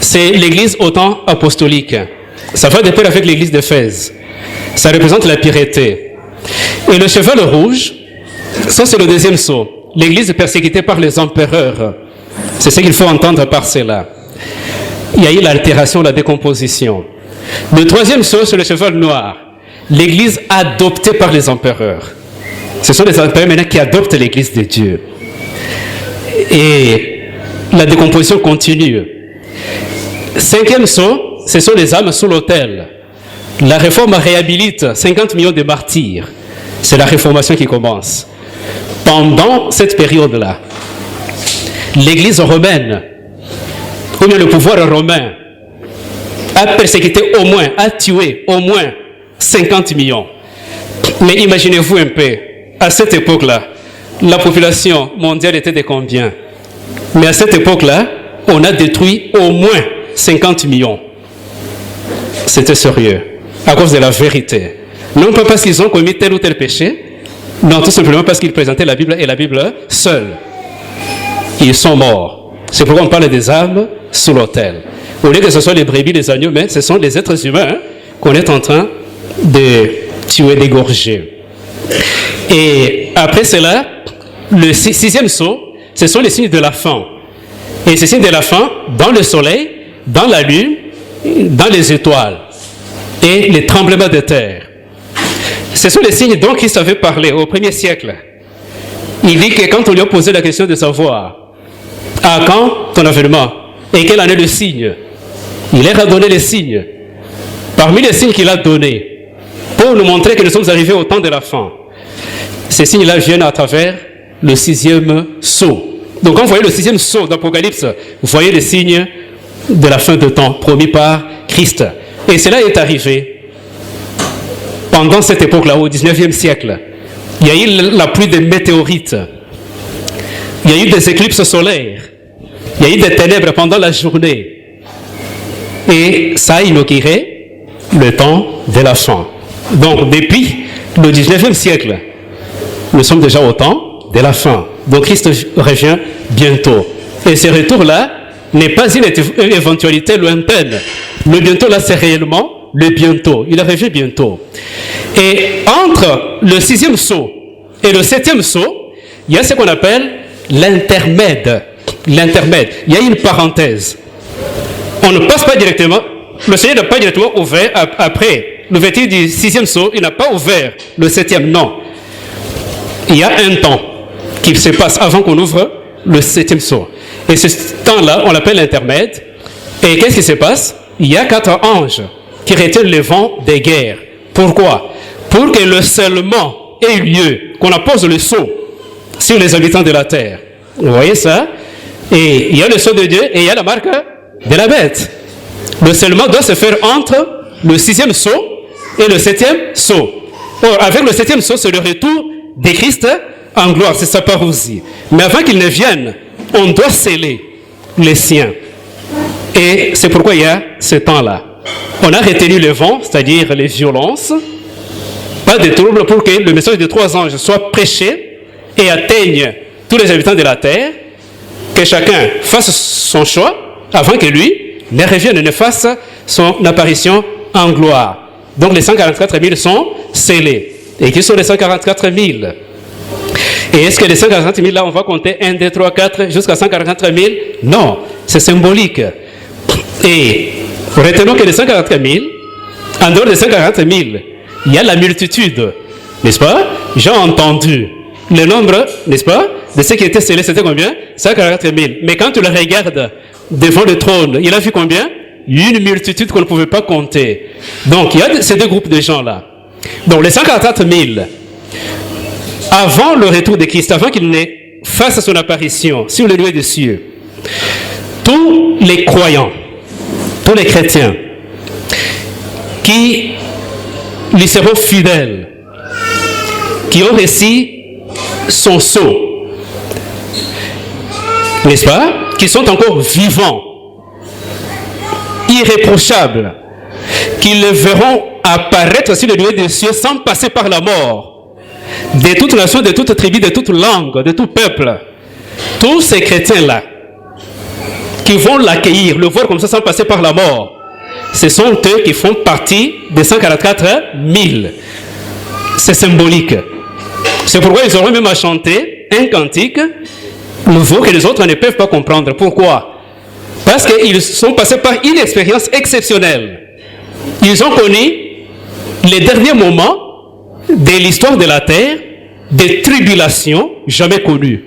Speaker 1: c'est l'église au temps apostolique. Ça va de pair avec l'église d'Éphèse. Ça représente la pureté. Et le cheval rouge, ça c'est le deuxième sceau. L'église persécutée par les empereurs. C'est ce qu'il faut entendre par cela. Il y a eu l'altération, la décomposition. Le troisième sceau, c'est le cheval noir. L'église adoptée par les empereurs. Ce sont les empereurs maintenant qui adoptent l'église de Dieu. Et la décomposition continue. Cinquième sceau, ce sont les âmes sous l'autel. La réforme réhabilite 50 millions de martyrs. C'est la réformation qui commence. Pendant cette période-là, l'église romaine, ou bien le pouvoir romain, a persécuté au moins, a tué au moins 50 millions. Mais imaginez-vous un peu, à cette époque-là, la population mondiale était de combien? Mais à cette époque-là, on a détruit au moins 50 millions. C'était sérieux, à cause de la vérité. Non pas parce qu'ils ont commis tel ou tel péché, non, tout simplement parce qu'ils présentaient la Bible et la Bible seule. Ils sont morts. C'est pourquoi on parle des âmes sous l'autel. Au lieu que ce soit les brebis, les agneaux, mais ce sont les êtres humains qu'on est en train de tuer, d'égorger. Et après cela, le sixième sceau, ce sont les signes de la fin. Et ces signes de la fin, dans le soleil, dans la lune, dans les étoiles et les tremblements de terre. Ce sont les signes dont Christ avait parlé au 1er siècle. Il dit que quand on lui a posé la question de savoir à quand ton avènement et quel en est le signe, il leur a donné les signes. Parmi les signes qu'il a donnés, pour nous montrer que nous sommes arrivés au temps de la fin, ces signes-là viennent à travers le sixième sceau. Donc quand vous voyez le sixième sceau d'Apocalypse, vous voyez les signes de la fin de temps promis par Christ. Et cela est arrivé pendant cette époque-là, au 19e siècle. Il y a eu la pluie de météorites. Il y a eu des éclipses solaires. Il y a eu des ténèbres pendant la journée. Et ça a inauguré le temps de la fin. Donc, depuis le 19e siècle, nous sommes déjà au temps de la fin. Donc, Christ revient bientôt. Et ce retour-là n'est pas une éventualité lointaine. Le bientôt, là, c'est réellement le bientôt. Il revient bientôt. Et entre le sixième sceau et le septième sceau, il y a ce qu'on appelle l'intermède. L'intermède. Il y a une parenthèse. On ne passe pas directement. Le Seigneur n'a pas directement ouvert après l'ouverture du sixième sceau. Il n'a pas ouvert le septième. Non. Il y a un temps qui se passe avant qu'on ouvre le septième sceau. Et ce temps-là, on l'appelle l'intermède. Et qu'est-ce qui se passe? Il y a 4 anges qui retiennent le vent des guerres. Pourquoi? Pour que le scellement ait lieu, qu'on appose le sceau sur les habitants de la terre. Vous voyez ça? Et il y a le sceau de Dieu et il y a la marque de la bête. Le scellement doit se faire entre le sixième sceau et le septième sceau. Or, avec le septième sceau, c'est le retour de Christ en gloire, c'est sa parousie. Mais avant qu'il ne vienne, on doit sceller les siens. Et c'est pourquoi il y a ce temps-là. On a retenu le vent, c'est-à-dire les violences, pas de troubles pour que le message des 3 anges soit prêché et atteigne tous les habitants de la terre, que chacun fasse son choix avant que lui ne revienne et ne fasse son apparition en gloire. Donc les 144 000 sont scellés. Et qui sont les 144 000? Et est-ce que les 144 000 là, on va compter 1, 2, 3, 4 jusqu'à 144 000? Non, c'est symbolique. Et retenons que les 144 000, en dehors des 144 000, il y a la multitude, n'est-ce pas? J'ai entendu le nombre, n'est-ce pas, de ceux qui étaient scellés, c'était combien? 144 000. Mais quand tu le regardes devant le trône, il a vu combien? Une multitude qu'on ne pouvait pas compter. Donc, il y a ces 2 groupes de gens-là. Donc les 144 000, avant le retour de Christ, avant qu'il ne fasse son apparition sur les lieux des cieux, tous les croyants, tous les chrétiens qui lui seront fidèles, qui ont reçu son sceau, n'est-ce pas, qui sont encore vivants, irréprochables, qui le verront apparaître sur les lieux des cieux sans passer par la mort, de toute nation, de toute tribu, de toute langue, de tout peuple. Tous ces chrétiens-là, qui vont l'accueillir, le voir comme ça sans passer par la mort, ce sont eux qui font partie des 144 000. C'est symbolique. C'est pourquoi ils auront même à chanter un cantique nouveau que les autres ne peuvent pas comprendre. Pourquoi? Parce qu'ils sont passés par une expérience exceptionnelle. Ils ont connu les derniers moments de l'histoire de la terre, des tribulations jamais connues.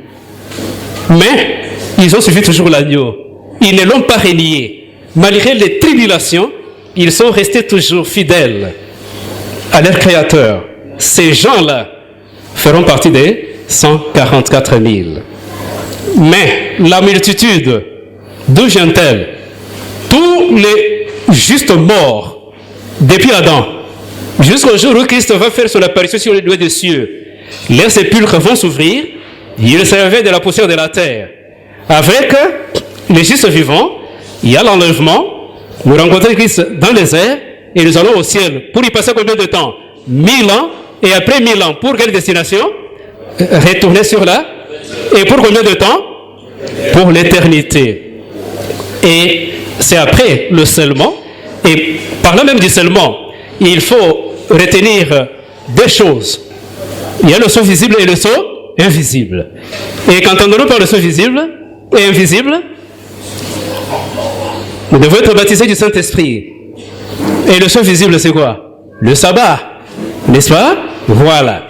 Speaker 1: Mais ils ont suivi toujours l'agneau. Ils ne l'ont pas renié. Malgré les tribulations, ils sont restés toujours fidèles à leur Créateur. Ces gens-là feront partie des 144 000. Mais la multitude, d'où vient-elle? Tous les justes morts, depuis Adam, jusqu'au jour où Christ va faire son apparition sur les lieux des cieux, leurs sépulcres vont s'ouvrir, ils se réveillent de la poussière de la terre. Avec les justes vivants, il y a l'enlèvement, nous rencontrons Christ dans les airs, et nous allons au ciel. Pour y passer combien de temps? 1000 ans, et après 1000 ans, pour quelle destination? Retourner sur la. Et pour combien de temps? Pour l'éternité. Et c'est après le scellement, et par là même du scellement, il faut retenir deux choses. Il y a le sceau visible et le sceau invisible. Et qu'entendons-nous par le sceau visible et invisible? Nous devons être baptisés du Saint-Esprit. Et le sceau visible, c'est quoi? Le sabbat. N'est-ce pas? Voilà.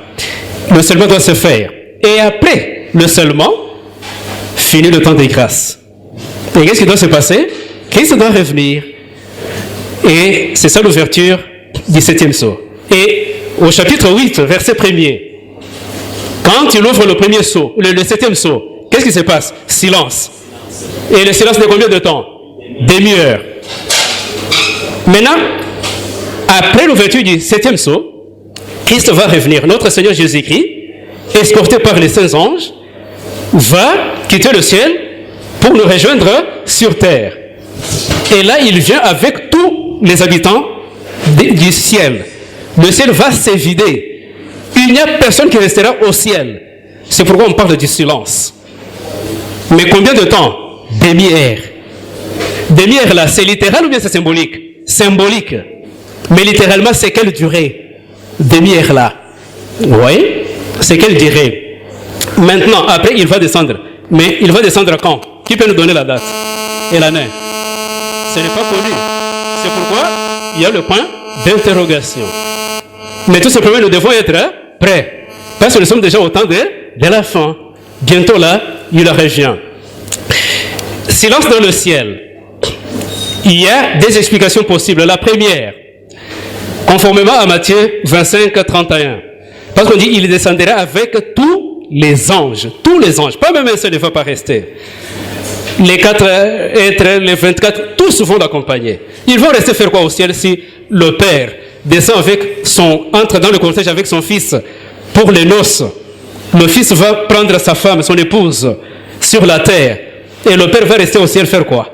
Speaker 1: Le scellement doit se faire. Et après le scellement, finit le temps des grâces. Et qu'est-ce qui doit se passer? Christ doit revenir. Et c'est ça l'ouverture du 7e sceau. Et au chapitre 8, verset 1er, quand il ouvre le premier sceau, le 7e sceau, qu'est-ce qui se passe? Silence. Et le silence de combien de temps? Demi-heure. Maintenant, après l'ouverture du 7e sceau, Christ va revenir. Notre Seigneur Jésus-Christ, escorté par les saints anges, va quitter le ciel pour nous rejoindre sur terre. Et là, il vient avec tous les habitants du ciel. Le ciel va se vider. Il n'y a personne qui restera au ciel. C'est pourquoi on parle du silence. Mais combien de temps? Demi-heure. Demi-heure là, c'est littéral ou bien c'est symbolique? Symbolique. Mais littéralement, c'est quelle durée? Demi-heure là. Oui, c'est quelle durée? Maintenant, après, il va descendre. Mais il va descendre quand? Qui peut nous donner la date et l'année? Ce n'est pas connu. C'est pourquoi il y a le point d'interrogation. Mais tout simplement, nous devons être prêts. Parce que nous sommes déjà au temps de la fin. Bientôt là, il revient. Silence dans le ciel. Il y a des explications possibles. La première, conformément à Matthieu 25, 31. Parce qu'on dit, il descendra avec tous les anges. Tous les anges. Pas même un seul ne va pas rester. Les 4 êtres, les 24, tous vont l'accompagner. Ils vont rester faire quoi au ciel si le Père descend entre dans le cortège avec son fils pour les noces? Le fils va prendre sa femme, son épouse, sur la terre. Et le Père va rester au ciel faire quoi?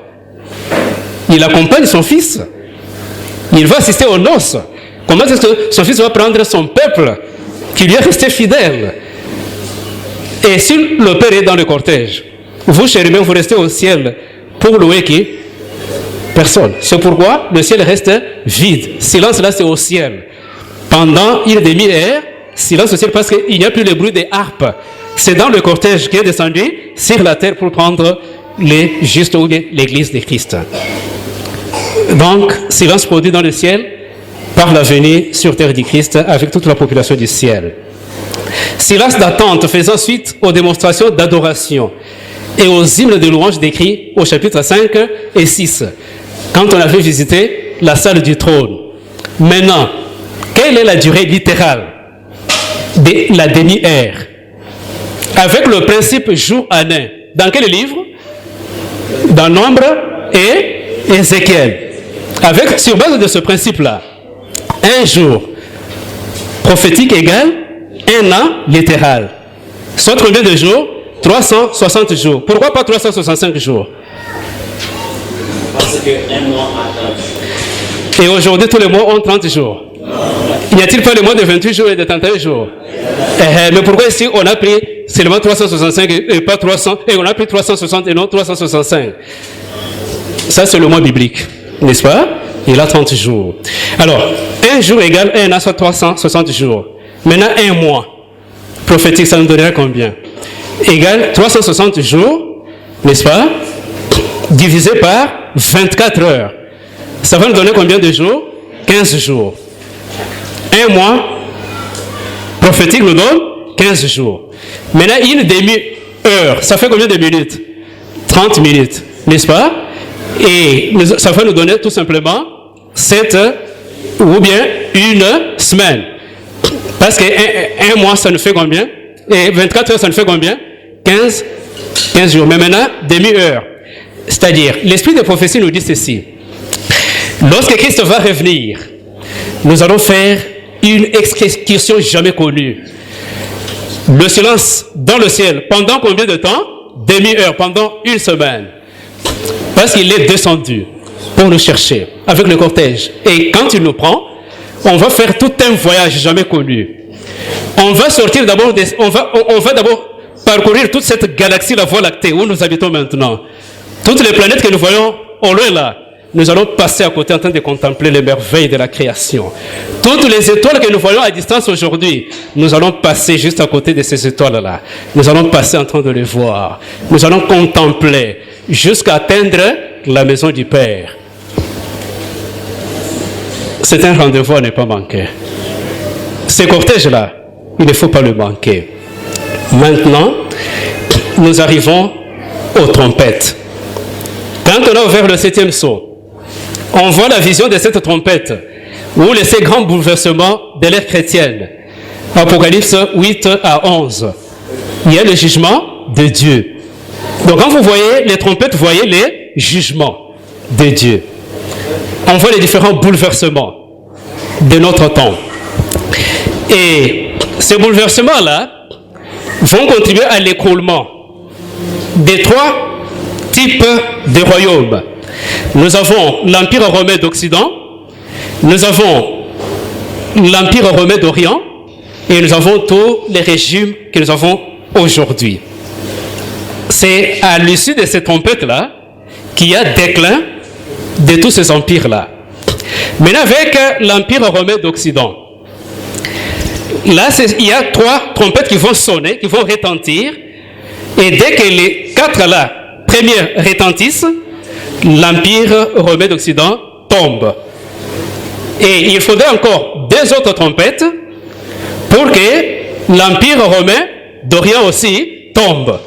Speaker 1: Il accompagne son fils. Il va assister aux noces. Comment est-ce que son fils va prendre son peuple qui lui est resté fidèle? Et si le Père est dans le cortège, vous, chers humains, vous restez au ciel pour louer qui? Personne. C'est pourquoi le ciel reste vide. Silence là, c'est au ciel. Pendant une demi-heure, silence au ciel parce qu'il n'y a plus le bruit des harpes. C'est dans le cortège qui est descendu sur la terre pour prendre les justes ou l'église de Christ. Donc, silence produit dans le ciel par la venue sur terre du Christ avec toute la population du ciel. Silence d'attente faisant suite aux démonstrations d'adoration et aux hymnes de louange décrits au chapitre 5 et 6, quand on avait visité la salle du trône. Maintenant, quelle est la durée littérale de la demi-heure avec le principe jour-année? Dans quel livre? Dans Nombre et Ézéchiel. Sur base de ce principe-là, un jour prophétique égale un an littéral. Soit combien de jours? 360 jours. Pourquoi pas 365 jours?
Speaker 2: Parce qu'un mois a 30 jours.
Speaker 1: Et aujourd'hui, tous les mois ont 30 jours. N'y a-t-il pas le mois de 28 jours et de 31 jours? Mais pourquoi ici on a pris seulement 365 et pas 300, et on a pris 360 et non 365? Ça, c'est le mois biblique, n'est-ce pas? Il a 30 jours. Alors, un jour égale un an, soit 360 jours. Maintenant, un mois prophétique, ça nous donnerait combien? Égale 360 jours, n'est-ce pas? Divisé par 24 heures. Ça va nous donner combien de jours? 15 jours. Un mois prophétique nous donne 15 jours. Maintenant, une demi-heure, ça fait combien de minutes? 30 minutes, n'est-ce pas? Et ça va nous donner tout simplement 7 ou bien une semaine. Parce qu'un mois, ça nous fait combien? Et 24 heures, ça nous fait combien? 15 jours. Mais maintenant, demi-heure. C'est-à-dire, l'esprit de prophétie nous dit ceci. Lorsque Christ va revenir, nous allons faire une excursion jamais connue. Le silence dans le ciel. Pendant combien de temps? Demi-heure, pendant une semaine. Parce qu'il est descendu pour nous chercher avec le cortège. Et quand il nous prend, on va faire tout un voyage jamais connu. On va sortir d'abord, on va d'abord parcourir toute cette galaxie, la Voie lactée, où nous habitons maintenant. Toutes les planètes que nous voyons au loin là, nous allons passer à côté en train de contempler les merveilles de la création. Toutes les étoiles que nous voyons à distance aujourd'hui, nous allons passer juste à côté de ces étoiles-là. Nous allons passer en train de les voir. Nous allons contempler jusqu'à atteindre la maison du Père. C'est un rendez-vous à ne pas manquer. Ce cortège-là, il ne faut pas le manquer. Maintenant, nous arrivons aux trompettes. Quand on a ouvert le 7e sceau, on voit la vision de cette trompette où ces grands bouleversements de l'ère chrétienne. Apocalypse 8 à 11. Il y a le jugement de Dieu. Donc quand vous voyez les trompettes, vous voyez les jugements de Dieu. On voit les différents bouleversements de notre temps. Et ces bouleversements-là vont contribuer à l'écroulement des 3 types de royaumes. Nous avons l'Empire romain d'Occident, nous avons l'Empire romain d'Orient, et nous avons tous les régimes que nous avons aujourd'hui. C'est à l'issue de ces trompettes-là qu'il y a déclin de tous ces empires-là. Maintenant, avec l'Empire romain d'Occident, là, il y a 3 trompettes qui vont sonner, qui vont retentir, et dès que les 4 là, premières retentissent, l'Empire romain d'Occident tombe. Et il faudrait encore 2 autres trompettes pour que l'Empire romain d'Orient aussi tombe.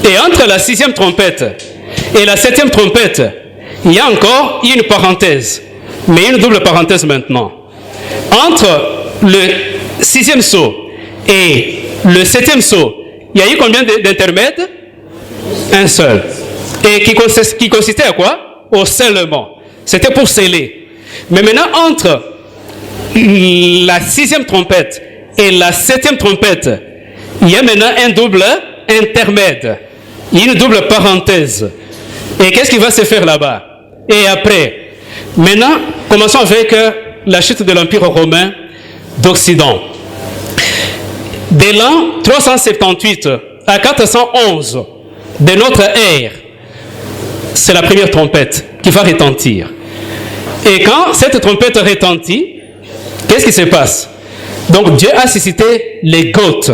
Speaker 1: Et entre la 6e trompette et la 7e trompette, il y a encore une parenthèse, mais une double parenthèse maintenant. Entre le 6e sceau et le 7e sceau, il y a eu combien d'intermèdes? Un seul. Et qui consistait à quoi? Au scellement. C'était pour sceller. Mais maintenant, entre la 6e trompette et la 7e trompette, il y a maintenant un double intermède. Il y a une double parenthèse. Et qu'est-ce qui va se faire là-bas? Et après, maintenant, commençons avec la chute de l'Empire romain d'Occident. De l'an 378 à 411 de notre ère, c'est la première trompette qui va retentir. Et quand cette trompette retentit, qu'est-ce qui se passe? Donc Dieu a suscité les Goths.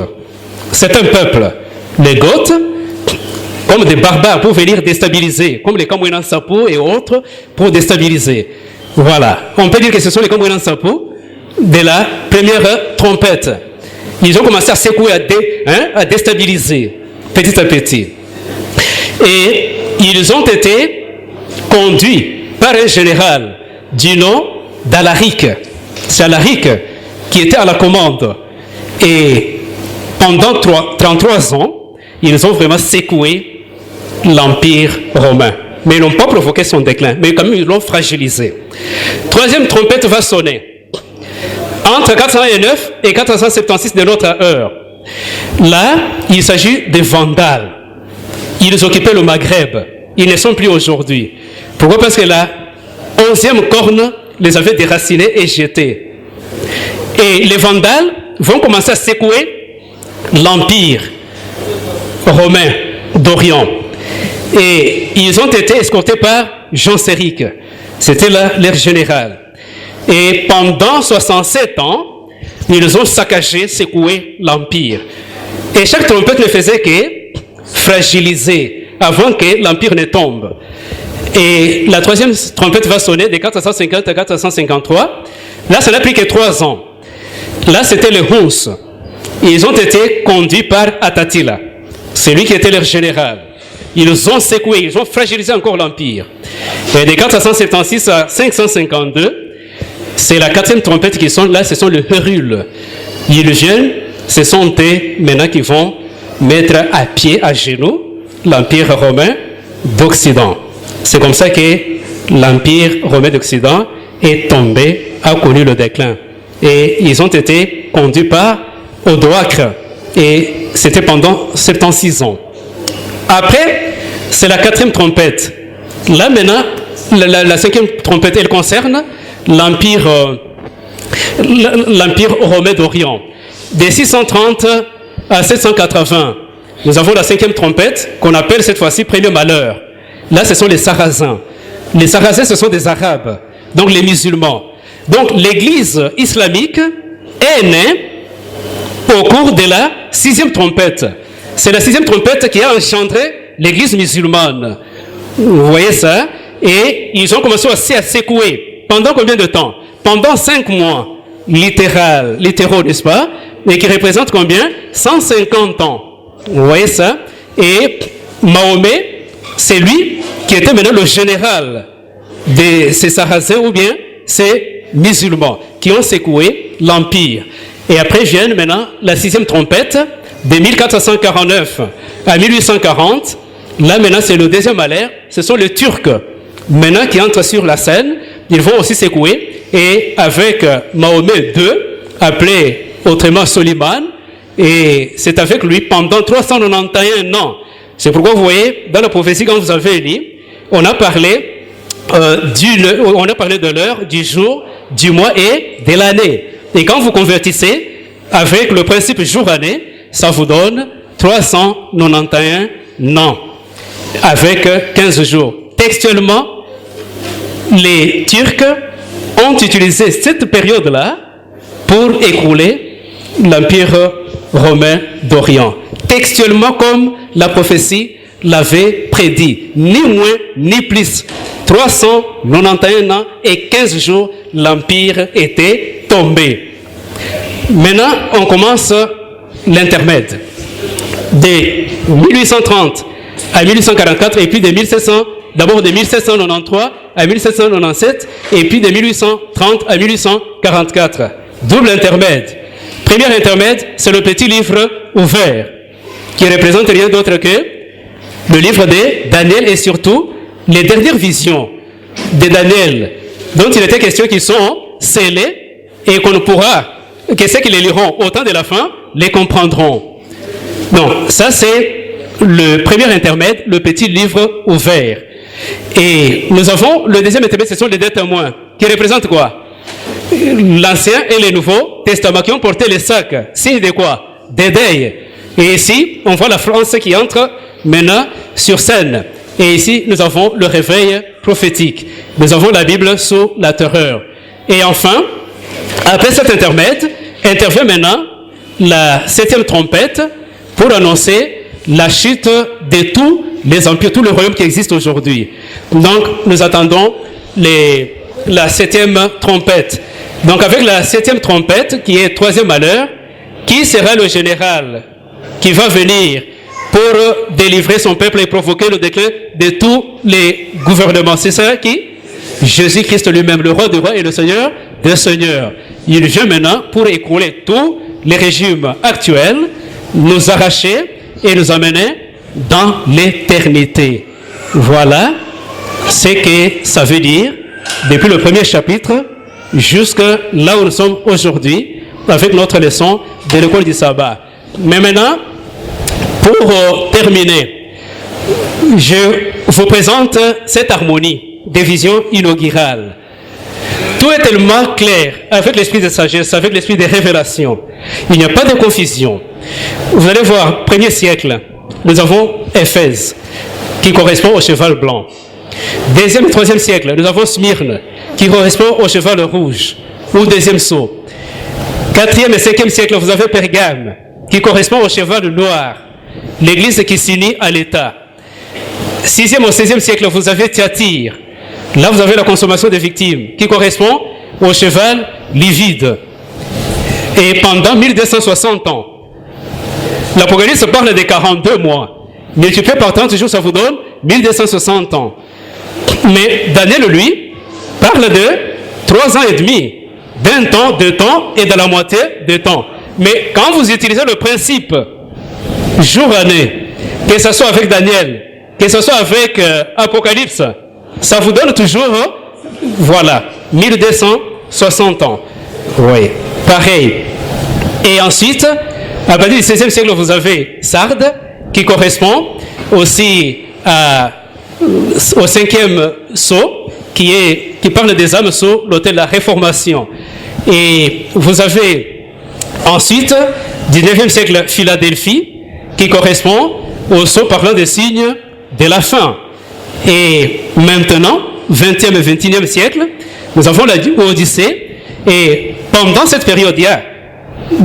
Speaker 1: C'est un peuple. Les Goths, comme des barbares pour venir déstabiliser, comme les Kamwina Sapo et autres, pour déstabiliser. Voilà. On peut dire que ce sont les Kamwina Sapo de la première trompette. Ils ont commencé à secouer, à déstabiliser, petit à petit. Et ils ont été conduits par un général du nom d'Alaric. C'est Alaric qui étaient à la commande. Et pendant 33 ans, ils ont vraiment secoué l'Empire romain. Mais ils n'ont pas provoqué son déclin, mais quand même ils l'ont fragilisé. Troisième trompette va sonner. Entre 409 et 476 de notre heure. Là, il s'agit des Vandales. Ils occupaient le Maghreb. Ils ne sont plus aujourd'hui. Pourquoi? Parce que la 11e corne les avait déracinés et jetés. Et les Vandales vont commencer à secouer l'Empire romain d'Orient. Et ils ont été escortés par Genséric. C'était leur général. Et pendant 67 ans, ils ont saccagé, secoué l'Empire. Et chaque trompette ne faisait que fragiliser avant que l'Empire ne tombe. Et la troisième trompette va sonner de 450 à 453. Là, ça n'a pris que 3 ans. Là, c'était les Huns. Ils ont été conduits par Atatila. C'est lui qui était leur général. Ils ont secoué, ils ont fragilisé encore l'Empire. Et de 476 à 552, c'est la 4e trompette qui sonne. Là, ce sont les Hérules. Ils viennent, ce sont eux maintenant qui vont mettre à pied, à genoux, l'Empire romain d'Occident. C'est comme ça que l'Empire romain d'Occident est tombé, a connu le déclin. Et ils ont été conduits par Odoacre. Et c'était pendant 76 ans. Après, c'est la 4e trompette. Là maintenant, la 5e trompette, elle concerne l'Empire romain d'Orient. De 630 à 780, nous avons la 5e trompette qu'on appelle cette fois-ci premier malheur. Là, ce sont les Sarrasins. Les Sarrasins, ce sont des Arabes, donc les musulmans. Donc, l'église islamique est née au cours de la 6e trompette. C'est la 6e trompette qui a engendré l'église musulmane. Vous voyez ça? Et ils ont commencé aussi à secouer. Pendant combien de temps? Pendant 5 mois. Littéraux, n'est-ce pas? Et qui représente combien? 150 ans. Vous voyez ça? Et Mahomet, c'est lui qui était maintenant le général de ces Sarrasins ou bien ces musulmans qui ont secoué l'Empire. Et après vient maintenant la 6e trompette de 1449 à 1840. Là maintenant c'est le deuxième malheur. Ce sont les Turcs maintenant qui entrent sur la scène. Ils vont aussi secouer. Et avec Mahomet II, appelé autrement Soliman, et c'est avec lui pendant 391 ans. C'est pourquoi vous voyez, dans la prophétie, quand vous avez lu, on a parlé de l'heure, du jour, du mois et de l'année. Et quand vous convertissez avec le principe jour-année, ça vous donne 391 ans, avec 15 jours. Textuellement, les Turcs ont utilisé cette période-là pour écrouler l'Empire romain d'Orient. Textuellement, comme la prophétie l'avait prédit. Ni moins, ni plus. 391 ans et 15 jours, l'Empire était tombé. Maintenant, on commence l'intermède. De 1830 à 1844 et puis de 1700, d'abord de 1793 à 1797 et puis de 1830 à 1844. Double intermède. Premier intermède, c'est le petit livre ouvert, qui représente rien d'autre que le livre de Daniel et surtout les dernières visions de Daniel, dont il était question qu'ils sont scellés et qu'on ne pourra, que ceux qui les liront au temps de la fin, les comprendront. Donc, ça c'est le premier intermède, le petit livre ouvert. Et nous avons le deuxième intermède, ce sont les deux témoins, qui représentent quoi? L'Ancien et le Nouveau Testament qui ont porté les sacs. Signe de quoi? Des deuils. Et ici, on voit la France qui entre maintenant sur scène. Et ici, nous avons le réveil prophétique. Nous avons la Bible sous la terreur. Et enfin, après cet intermède, intervient maintenant la 7e trompette pour annoncer la chute de tous les empires, tous les royaumes qui existent aujourd'hui. Donc, nous attendons la 7e trompette. Donc, avec la 7e trompette, qui est 3e malheur, qui sera le général qui va venir pour délivrer son peuple et provoquer le déclin de tous les gouvernements? C'est ça qui? Jésus-Christ lui-même, le roi des rois et le Seigneur des seigneurs. Il vient maintenant pour écrouler tous les régimes actuels, nous arracher et nous amener dans l'éternité. Voilà ce que ça veut dire depuis le premier chapitre jusqu'à là où nous sommes aujourd'hui avec notre leçon de l'école du sabbat. Mais maintenant, pour terminer, je vous présente cette harmonie des visions inaugurales. Tout est tellement clair avec l'esprit de sagesse, avec l'esprit de révélation. Il n'y a pas de confusion. Vous allez voir, 1er siècle, nous avons Éphèse, qui correspond au cheval blanc. 2e et 3e siècle, nous avons Smyrne, qui correspond au cheval rouge, ou 2e sceau. 4e et 5e siècle, vous avez Pergame, qui correspond au cheval noir, l'église qui s'unit à l'État. 6e au 16e siècle, vous avez Thyatire. Là, vous avez la consommation des victimes, qui correspond au cheval livide. Et pendant 1260 ans, l'Apocalypse parle de 42 mois. Multiplié par 30 jours, ça vous donne 1260 ans. Mais Daniel, lui, parle de 3 ans et demi, d'un temps, 2 temps et de la moitié de temps. Mais quand vous utilisez le principe jour-année, que ce soit avec Daniel, que ce soit avec Apocalypse, ça vous donne toujours, voilà, 1260 ans. Oui, pareil. Et ensuite, à partir du 16e siècle, vous avez Sardes, qui correspond aussi au 5e sceau, qui parle des âmes sous l'autel de la Réformation. Et vous avez ensuite, 19e siècle, Philadelphie, qui correspond au sceau parlant des signes de la fin. Et maintenant, 20e et 21e siècle, nous avons la Odyssée. Et pendant cette période, il y a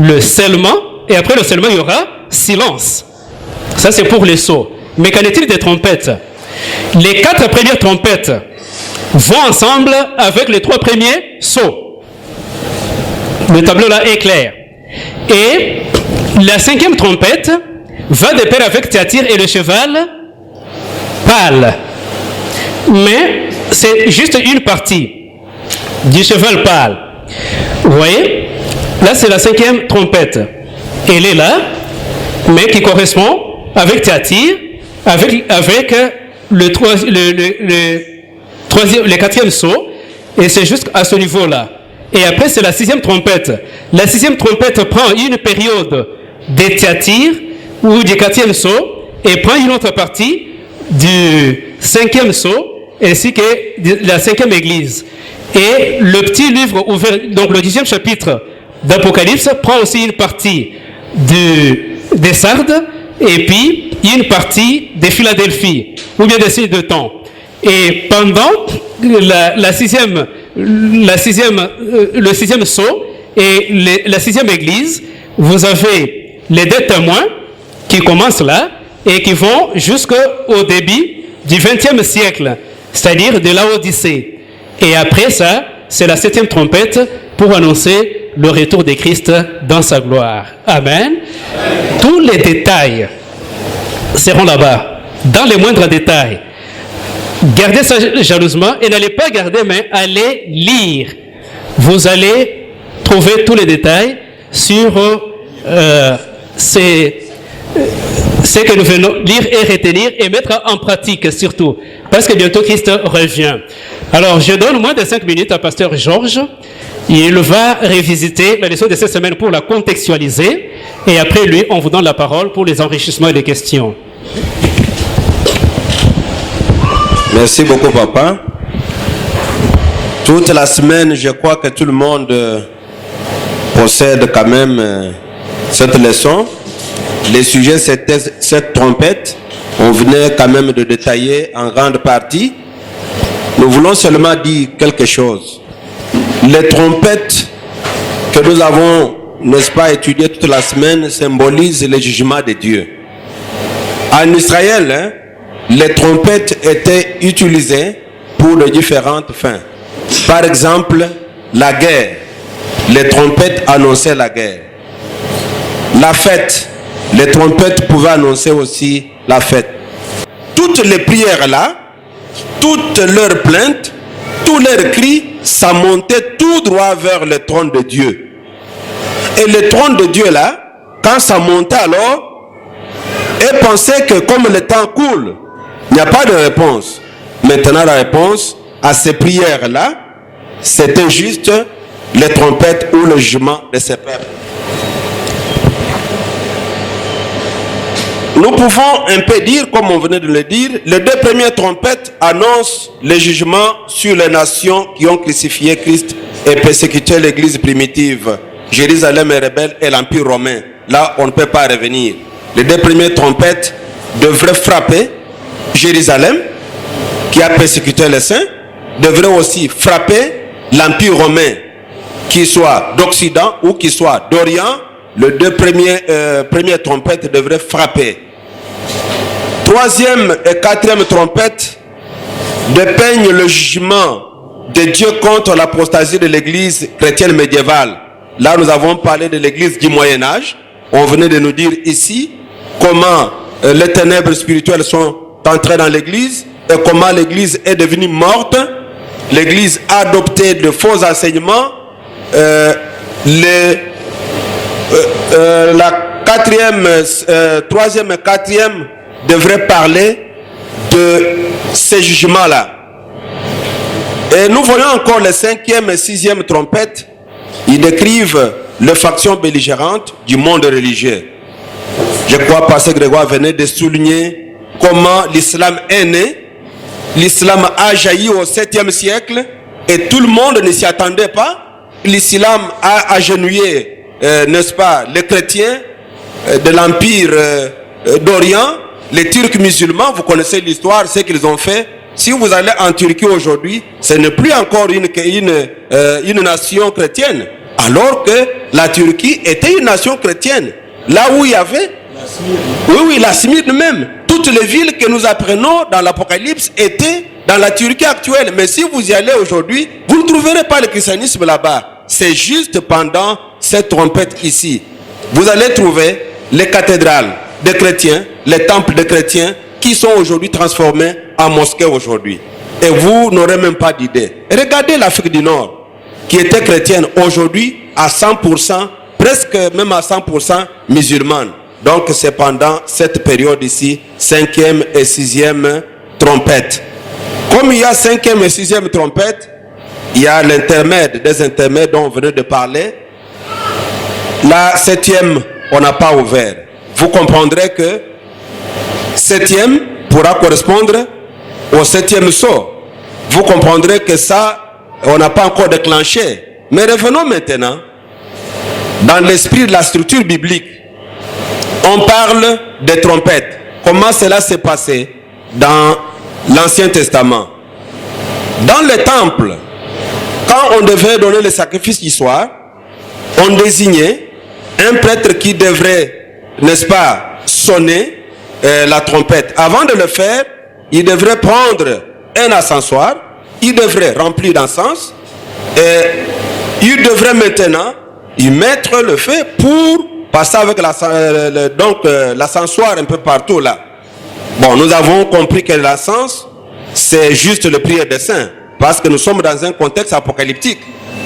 Speaker 1: le scellement, et après le scellement, il y aura silence. Ça, c'est pour les sceaux. Mais qu'en est-il des trompettes? Les 4 premières trompettes vont ensemble avec les 3 premiers sceaux. Le tableau là est clair. Et la 5e trompette va de pair avec Thyatire et le cheval pâle. Mais c'est juste une partie du cheval pâle. Vous voyez? Là, c'est la 5e trompette. Elle est là, mais qui correspond avec Thyatire, avec le 4e sceau, et c'est juste à ce niveau-là. Et après, c'est la 6e trompette. La 6e trompette prend une période de Thyatire ou du 4e sceau, et prend une autre partie du 5e sceau, ainsi que de la 5e église. Et le petit livre ouvert, donc le 10e chapitre d'Apocalypse, prend aussi une partie des Sardes, et puis une partie de Philadelphie, ou bien des signes de temps. Et pendant le 6e sceau et la 6e église, vous avez les 2 témoins qui commencent là et qui vont jusqu'au début du 20e siècle, c'est-à-dire de la Odyssée. Et après ça, c'est la 7e trompette pour annoncer le retour de Christ dans sa gloire. Amen. Tous les détails seront là-bas, dans les moindres détails. Gardez ça jalousement et n'allez pas garder, mais allez lire. Vous allez trouver tous les détails sur ce que nous venons lire et retenir et mettre en pratique surtout, parce que bientôt Christ revient. Alors, je donne moins de 5 minutes à Pasteur Georges. Il va révisiter la leçon de cette semaine pour la contextualiser. Et après lui, on vous donne la parole pour les enrichissements et les questions.
Speaker 3: Merci beaucoup, papa. Toute la semaine, je crois que tout le monde possède quand même cette leçon. Les sujets, c'était cette trompette. On venait quand même de détailler en grande partie. Nous voulons seulement dire quelque chose. Les trompettes que nous avons, n'est-ce pas, étudiées toute la semaine symbolisent le jugement de Dieu. En Israël, les trompettes étaient utilisées pour de différentes fins. Par exemple, la guerre. Les trompettes annonçaient la guerre. La fête. Les trompettes pouvaient annoncer aussi la fête. Toutes les prières là, toutes leurs plaintes, tous leurs cris, ça montait tout droit vers le trône de Dieu. Et le trône de Dieu là, quand ça montait alors, et pensaient que comme le temps coule, il n'y a pas de réponse. Maintenant la réponse à ces prières là, c'était juste les trompettes ou le jugement de ces peuples. Nous pouvons un peu dire, comme on venait de le dire, les deux premières trompettes annoncent le jugement sur les nations qui ont crucifié Christ et persécuté l'église primitive. Jérusalem est rebelle et l'Empire romain. Là, on ne peut pas revenir. Les deux premières trompettes devraient frapper Jérusalem, qui a persécuté les saints, devraient aussi frapper l'Empire romain, qu'il soit d'Occident ou qu'il soit d'Orient. Les deux premières trompettes devraient frapper. Troisième et quatrième trompette dépeignent le jugement de Dieu contre l'apostasie de l'église chrétienne médiévale. Là, nous avons parlé de l'église du Moyen-Âge. On venait de nous dire ici comment les ténèbres spirituelles sont entrées dans l'église et comment l'église est devenue morte. L'église a adopté de faux enseignements. Troisième et quatrième devraient parler de ces jugements-là. Et nous voyons encore les cinquième et sixième trompettes. Ils décrivent les factions belligérantes du monde religieux. Je crois que Pasteur Grégoire venait de souligner comment l'islam est né. L'islam a jailli au 7e siècle et tout le monde ne s'y attendait pas. L'islam a agenouillé, n'est-ce pas, les chrétiens de l'Empire d'Orient, les Turcs musulmans. Vous connaissez l'histoire, ce qu'ils ont fait. Si vous allez en Turquie aujourd'hui, ce n'est plus encore une nation chrétienne, alors que la Turquie était une nation chrétienne. Là où il y avait, la Smyrne même, toutes les villes que nous apprenons dans l'Apocalypse étaient dans la Turquie actuelle. Mais si vous y allez aujourd'hui, vous ne trouverez pas le christianisme là-bas. C'est juste pendant cette trompette ici. Vous allez trouver les cathédrales des chrétiens, les temples des chrétiens qui sont aujourd'hui transformés en mosquées aujourd'hui. Et vous n'aurez même pas d'idée. Regardez l'Afrique du Nord, qui était chrétienne aujourd'hui à 100%, presque même à 100% musulmane. Donc c'est pendant cette période ici, 5e et 6e trompette. Comme il y a 5e et 6e trompette, il y a l'intermède, des intermèdes dont on venait de parler. La 7e, on n'a pas ouvert. Vous comprendrez que 7e pourra correspondre au 7e sceau. Vous comprendrez que ça, on n'a pas encore déclenché. Mais revenons maintenant dans l'esprit de la structure biblique. On parle des trompettes. Comment cela s'est passé dans l'Ancien Testament? Dans le temple, quand on devait donner le sacrifice du soir, on désignait un prêtre qui devrait, n'est-ce pas, sonner la trompette. Avant de le faire, il devrait prendre un encensoir, il devrait remplir d'encens et il devrait maintenant y mettre le feu pour passer avec l'encensoir un peu partout là. Bon, nous avons compris que l'encens, c'est juste le prière des saints, parce que nous sommes dans un contexte apocalyptique.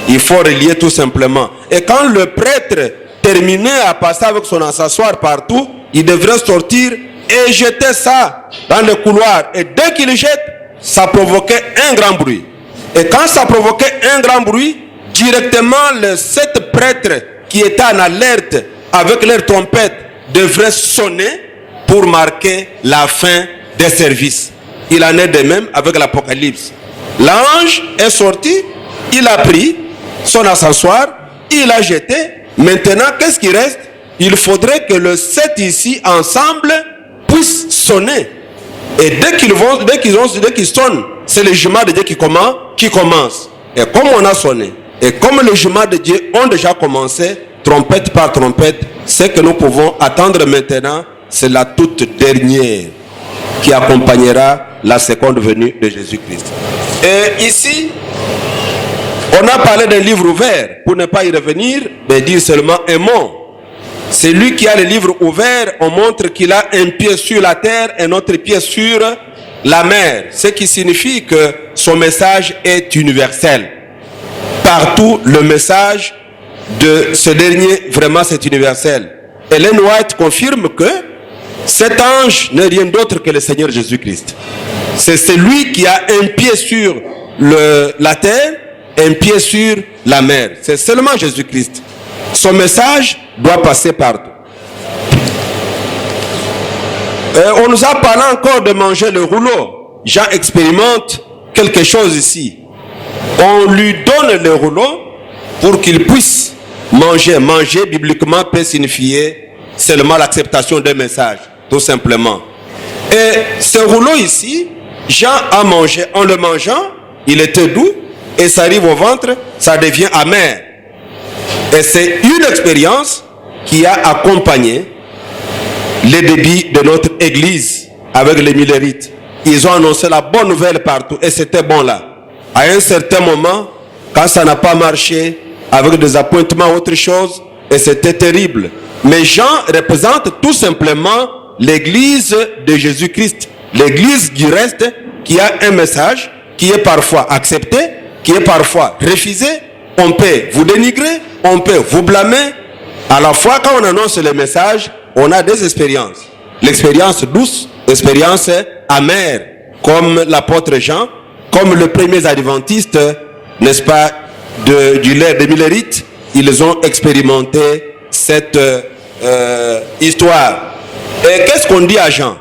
Speaker 3: Il faut relier tout simplement. Et quand le prêtre terminait à passer avec son encensoir partout, il devrait sortir et jeter ça dans le couloir. Et dès qu'il jette, ça provoquait un grand bruit. Et quand ça provoquait un grand bruit, directement les 7 prêtres qui étaient en alerte avec leur trompette devraient sonner pour marquer la fin des services. Il en est de même avec l'Apocalypse. L'ange est sorti, il a pris son encensoir, il a jeté. Maintenant, qu'est-ce qui reste? Il faudrait que le 7 ici, ensemble, puissent sonner. Et dès qu'ils sonnent, c'est le jugement de Dieu qui commence. Et comme on a sonné, et comme le jugement de Dieu ont déjà commencé, trompette par trompette, ce que nous pouvons attendre maintenant, c'est la toute dernière qui accompagnera la seconde venue de Jésus-Christ. Et ici, on a parlé d'un livre ouvert. Pour ne pas y revenir, mais dire seulement un mot. C'est lui qui a le livre ouvert. On montre qu'il a un pied sur la terre et un autre pied sur la mère, ce qui signifie que son message est universel. Partout, le message de ce dernier, vraiment, c'est universel. Ellen White confirme que cet ange n'est rien d'autre que le Seigneur Jésus-Christ. C'est celui qui a un pied sur la terre, un pied sur la mer. C'est seulement Jésus-Christ. Son message doit passer partout. On nous a parlé encore de manger le rouleau. Jean expérimente quelque chose ici. On lui donne le rouleau pour qu'il puisse manger. Manger, bibliquement, peut signifier seulement l'acceptation d'un message, tout simplement. Et ce rouleau ici, Jean a mangé. En le mangeant, il était doux, et ça arrive au ventre, ça devient amer. Et c'est une expérience qui a accompagné les débits de notre église avec les Millerites. Ils ont annoncé la bonne nouvelle partout, et c'était bon là. À un certain moment, quand ça n'a pas marché, avec des appointements ou autre chose, et c'était terrible. Mais Jean représente tout simplement l'église de Jésus-Christ. L'église du reste qui a un message qui est parfois accepté, qui est parfois refusé. On peut vous dénigrer, on peut vous blâmer. À la fois, quand on annonce le message, on a des expériences. L'expérience douce, l'expérience amère, comme l'apôtre Jean, comme les premiers adventistes, n'est-ce pas, du lait des Millerites, ils ont expérimenté cette histoire. Et qu'est-ce qu'on dit à Jean?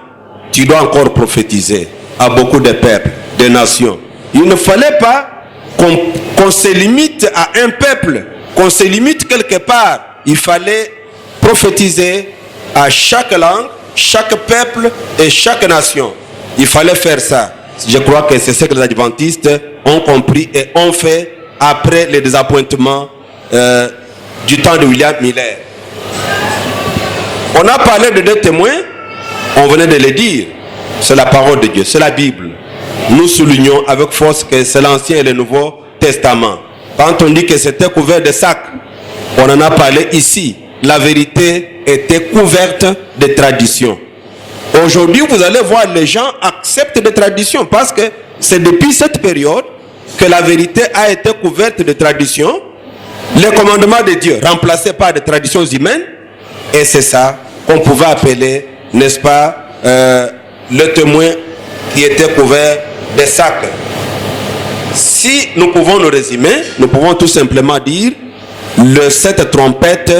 Speaker 3: Tu dois encore prophétiser à beaucoup de peuples, de nations. Il ne fallait pas qu'on se limite à un peuple, qu'on se limite quelque part. Il fallait prophétiser à chaque langue, chaque peuple et chaque nation. Il fallait faire ça. Je crois que c'est ce que les adventistes ont compris et ont fait après les désappointements du temps de William Miller. On a parlé de deux témoins, on venait de le dire. C'est la parole de Dieu, c'est la Bible. Nous soulignons avec force que c'est l'Ancien et le Nouveau Testament. Quand on dit que c'était couvert de sacs, on en a parlé ici. La vérité était couverte de traditions. Aujourd'hui, vous allez voir, les gens acceptent des traditions parce que c'est depuis cette période que la vérité a été couverte de traditions. Les commandements de Dieu remplacés par des traditions humaines. Et c'est ça qu'on pouvait appeler, n'est-ce pas, le témoin qui était couvert de sacs. Si nous pouvons nous résumer, nous pouvons tout simplement dire cette trompette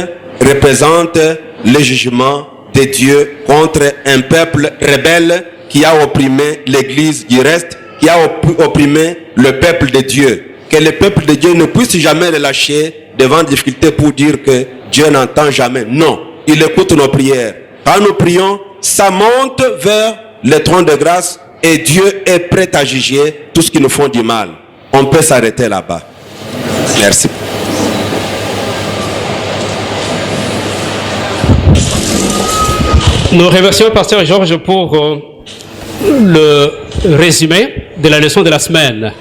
Speaker 3: représente le jugement de Dieu contre un peuple rebelle qui a opprimé l'église du reste, qui a opprimé le peuple de Dieu. Que le peuple de Dieu ne puisse jamais le lâcher devant des difficultés pour dire que Dieu n'entend jamais. Non, il écoute nos prières. Quand nous prions, ça monte vers le trône de grâce et Dieu est prêt à juger tout ce qui nous font du mal. On peut s'arrêter là-bas. Merci.
Speaker 1: Nous remercions Pasteur Georges pour le résumé de la leçon de la semaine.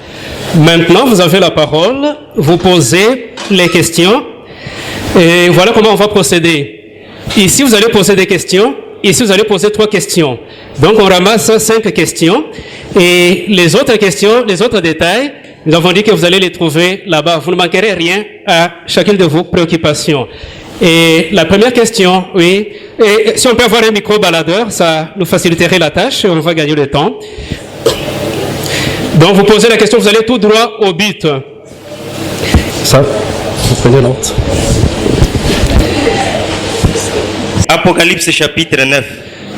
Speaker 1: Maintenant, vous avez la parole, vous posez les questions et voilà comment on va procéder. Ici, vous allez poser des questions. Ici, vous allez poser 3 questions. Donc, on ramasse 5 questions et les autres questions, les autres détails, nous avons dit que vous allez les trouver là-bas. Vous ne manquerez rien à chacune de vos préoccupations. Et la première question, oui, et si on peut avoir un micro-baladeur, ça nous faciliterait la tâche, on va gagner le temps. Donc vous posez la question, vous allez tout droit au but. Ça, vous prenez note.
Speaker 4: Apocalypse chapitre 9.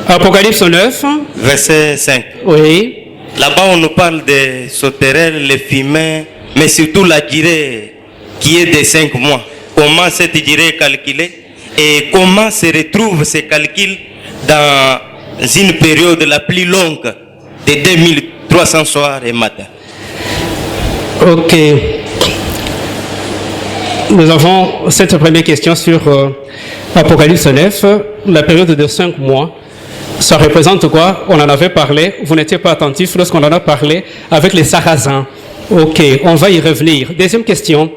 Speaker 1: Apocalypse 9.
Speaker 4: Verset 5.
Speaker 1: Oui.
Speaker 4: Là-bas on nous parle de sauterelles, les fumées, mais surtout la durée qui est de 5 mois. Comment cette durée est calculée et comment se retrouvent ces calculs dans une période la plus longue de 2300 soirs et matins.
Speaker 1: Ok. Nous avons cette première question sur Apocalypse 9, la période de 5 mois. Ça représente quoi? On en avait parlé, vous n'étiez pas attentif lorsqu'on en a parlé avec les Sarrasins. Ok, on va y revenir. Deuxième question.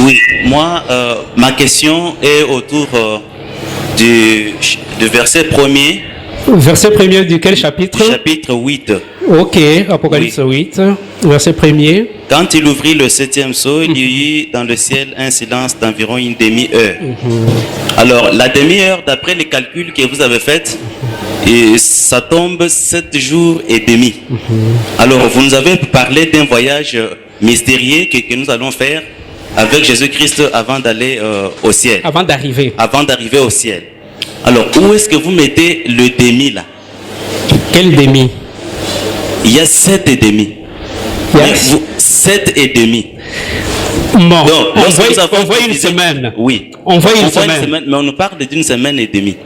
Speaker 2: Oui, moi, ma question est autour
Speaker 4: du verset 1er.
Speaker 1: Verset 1er du quel chapitre?
Speaker 4: Chapitre 8.
Speaker 1: Ok, Apocalypse 8, verset 1er.
Speaker 4: Quand il ouvrit le 7e sceau, il y eut dans le ciel un silence d'environ une demi-heure. Alors, la demi-heure, d'après les calculs que vous avez faits, et ça tombe 7 jours et demi. Alors, vous nous avez parlé d'un voyage mystérieux que nous allons faire avec Jésus-Christ avant d'aller au ciel.
Speaker 1: Avant d'arriver.
Speaker 4: Avant d'arriver au ciel. Alors, où est-ce que vous mettez le demi là?
Speaker 1: Quel demi?
Speaker 4: Il y a 7 et demi.
Speaker 1: Yes.
Speaker 4: 7 et demi.
Speaker 1: Bon,
Speaker 4: Donc,
Speaker 1: on voit une semaine.
Speaker 4: Oui.
Speaker 1: On voit une semaine.
Speaker 4: Mais on nous parle d'une semaine et demie.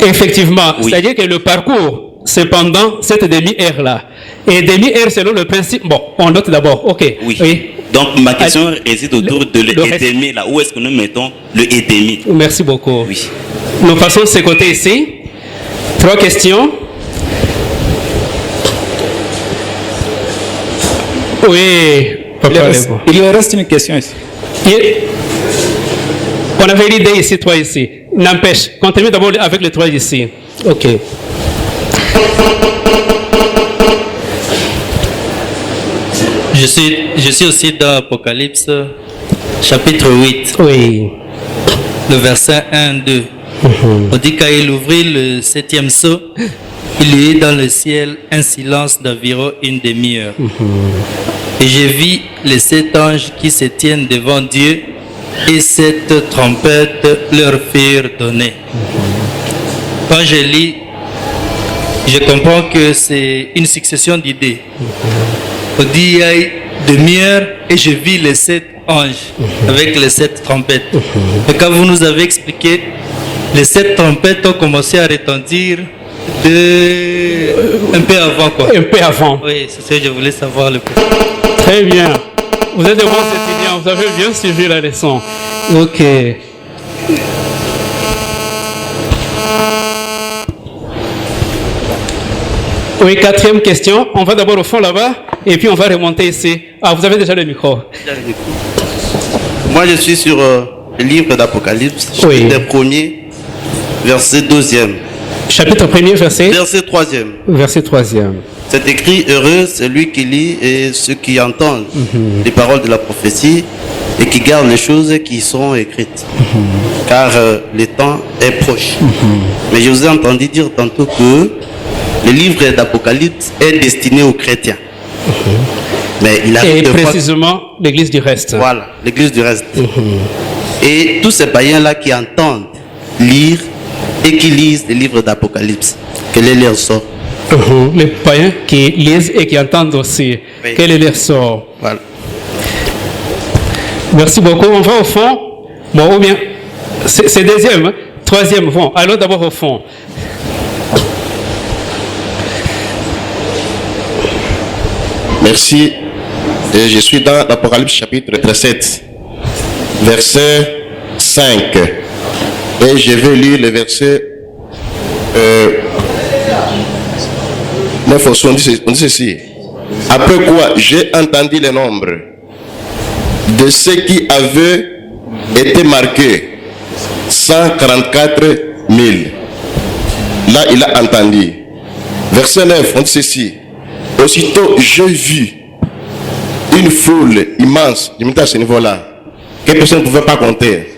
Speaker 1: Effectivement.
Speaker 4: Oui.
Speaker 1: C'est-à-dire que le parcours, c'est pendant cette demi-heure-là. Et demi-heure, selon le principe... Bon, on note d'abord. OK.
Speaker 4: Oui. Donc, ma question réside autour de le et demi, là. Où est-ce que nous mettons le et demi?
Speaker 1: Merci beaucoup.
Speaker 4: Oui.
Speaker 1: Nous passons de ce côté ici. 3 questions. Oui.
Speaker 5: Il me reste une question ici.
Speaker 1: On avait l'idée ici, 3 ici. N'empêche, continue d'abord avec les 3 ici. OK.
Speaker 6: Je suis aussi dans Apocalypse, chapitre 8,
Speaker 1: Oui.
Speaker 6: le verset 1-2. On dit qu'il ouvrit le 7e sceau, il y eut dans le ciel un silence d'environ une demi-heure. Et j'ai vu les 7 anges qui se tiennent devant Dieu, et 7 trompettes leur furent données. Quand je lis, je comprends que c'est une succession d'idées. On dit il y a demi-heure et je vis les 7 anges avec les 7 trompettes. Et quand vous nous avez expliqué, les 7 trompettes ont commencé à retentir un peu avant quoi.
Speaker 1: Un peu avant.
Speaker 6: Oui, c'est ce que je voulais savoir le plus.
Speaker 1: Très bien. Vous êtes de bons étudiants, vous avez bien suivi la leçon. OK. Oui, 4e question. On va d'abord au fond là-bas et puis on va remonter ici. Ah, vous avez déjà le micro.
Speaker 7: Moi, je suis sur le livre d'Apocalypse,
Speaker 1: Oui.
Speaker 7: chapitre 1er, verset 12e.
Speaker 1: Chapitre 1er, verset
Speaker 7: Verset 3e.
Speaker 1: Verset 3e.
Speaker 7: C'est écrit: heureux celui qui lit et ceux qui entendent les paroles de la prophétie et qui gardent les choses qui sont écrites. Car le temps est proche. Mais je vous ai entendu dire tantôt que le livre d'Apocalypse est destiné aux chrétiens. Mais il arrive
Speaker 1: Et
Speaker 7: de fois-
Speaker 1: précisément l'église du reste.
Speaker 7: Voilà, l'église du reste. Et tous ces païens-là qui entendent lire et qui lisent le livre d'Apocalypse, quel est leur sort?
Speaker 1: Les païens qui lisent et qui entendent aussi.
Speaker 7: Oui.
Speaker 1: Quel est leur sort?
Speaker 7: Voilà.
Speaker 1: Merci beaucoup. On va au fond. Bon, ou bien, c'est deuxième, hein? 3e. Bon, allons d'abord au fond.
Speaker 3: Merci. Et je suis dans l'Apocalypse chapitre 7, verset 5. Et je vais lire le verset 9 au 10. On dit ceci. Après quoi, j'ai entendu le nombre de ceux qui avaient été marqués. 144 000. Là, il a entendu. Verset 9, on dit ceci. Aussitôt, j'ai vu une foule immense, je me dis à ce niveau-là, que personne ne pouvait pas compter.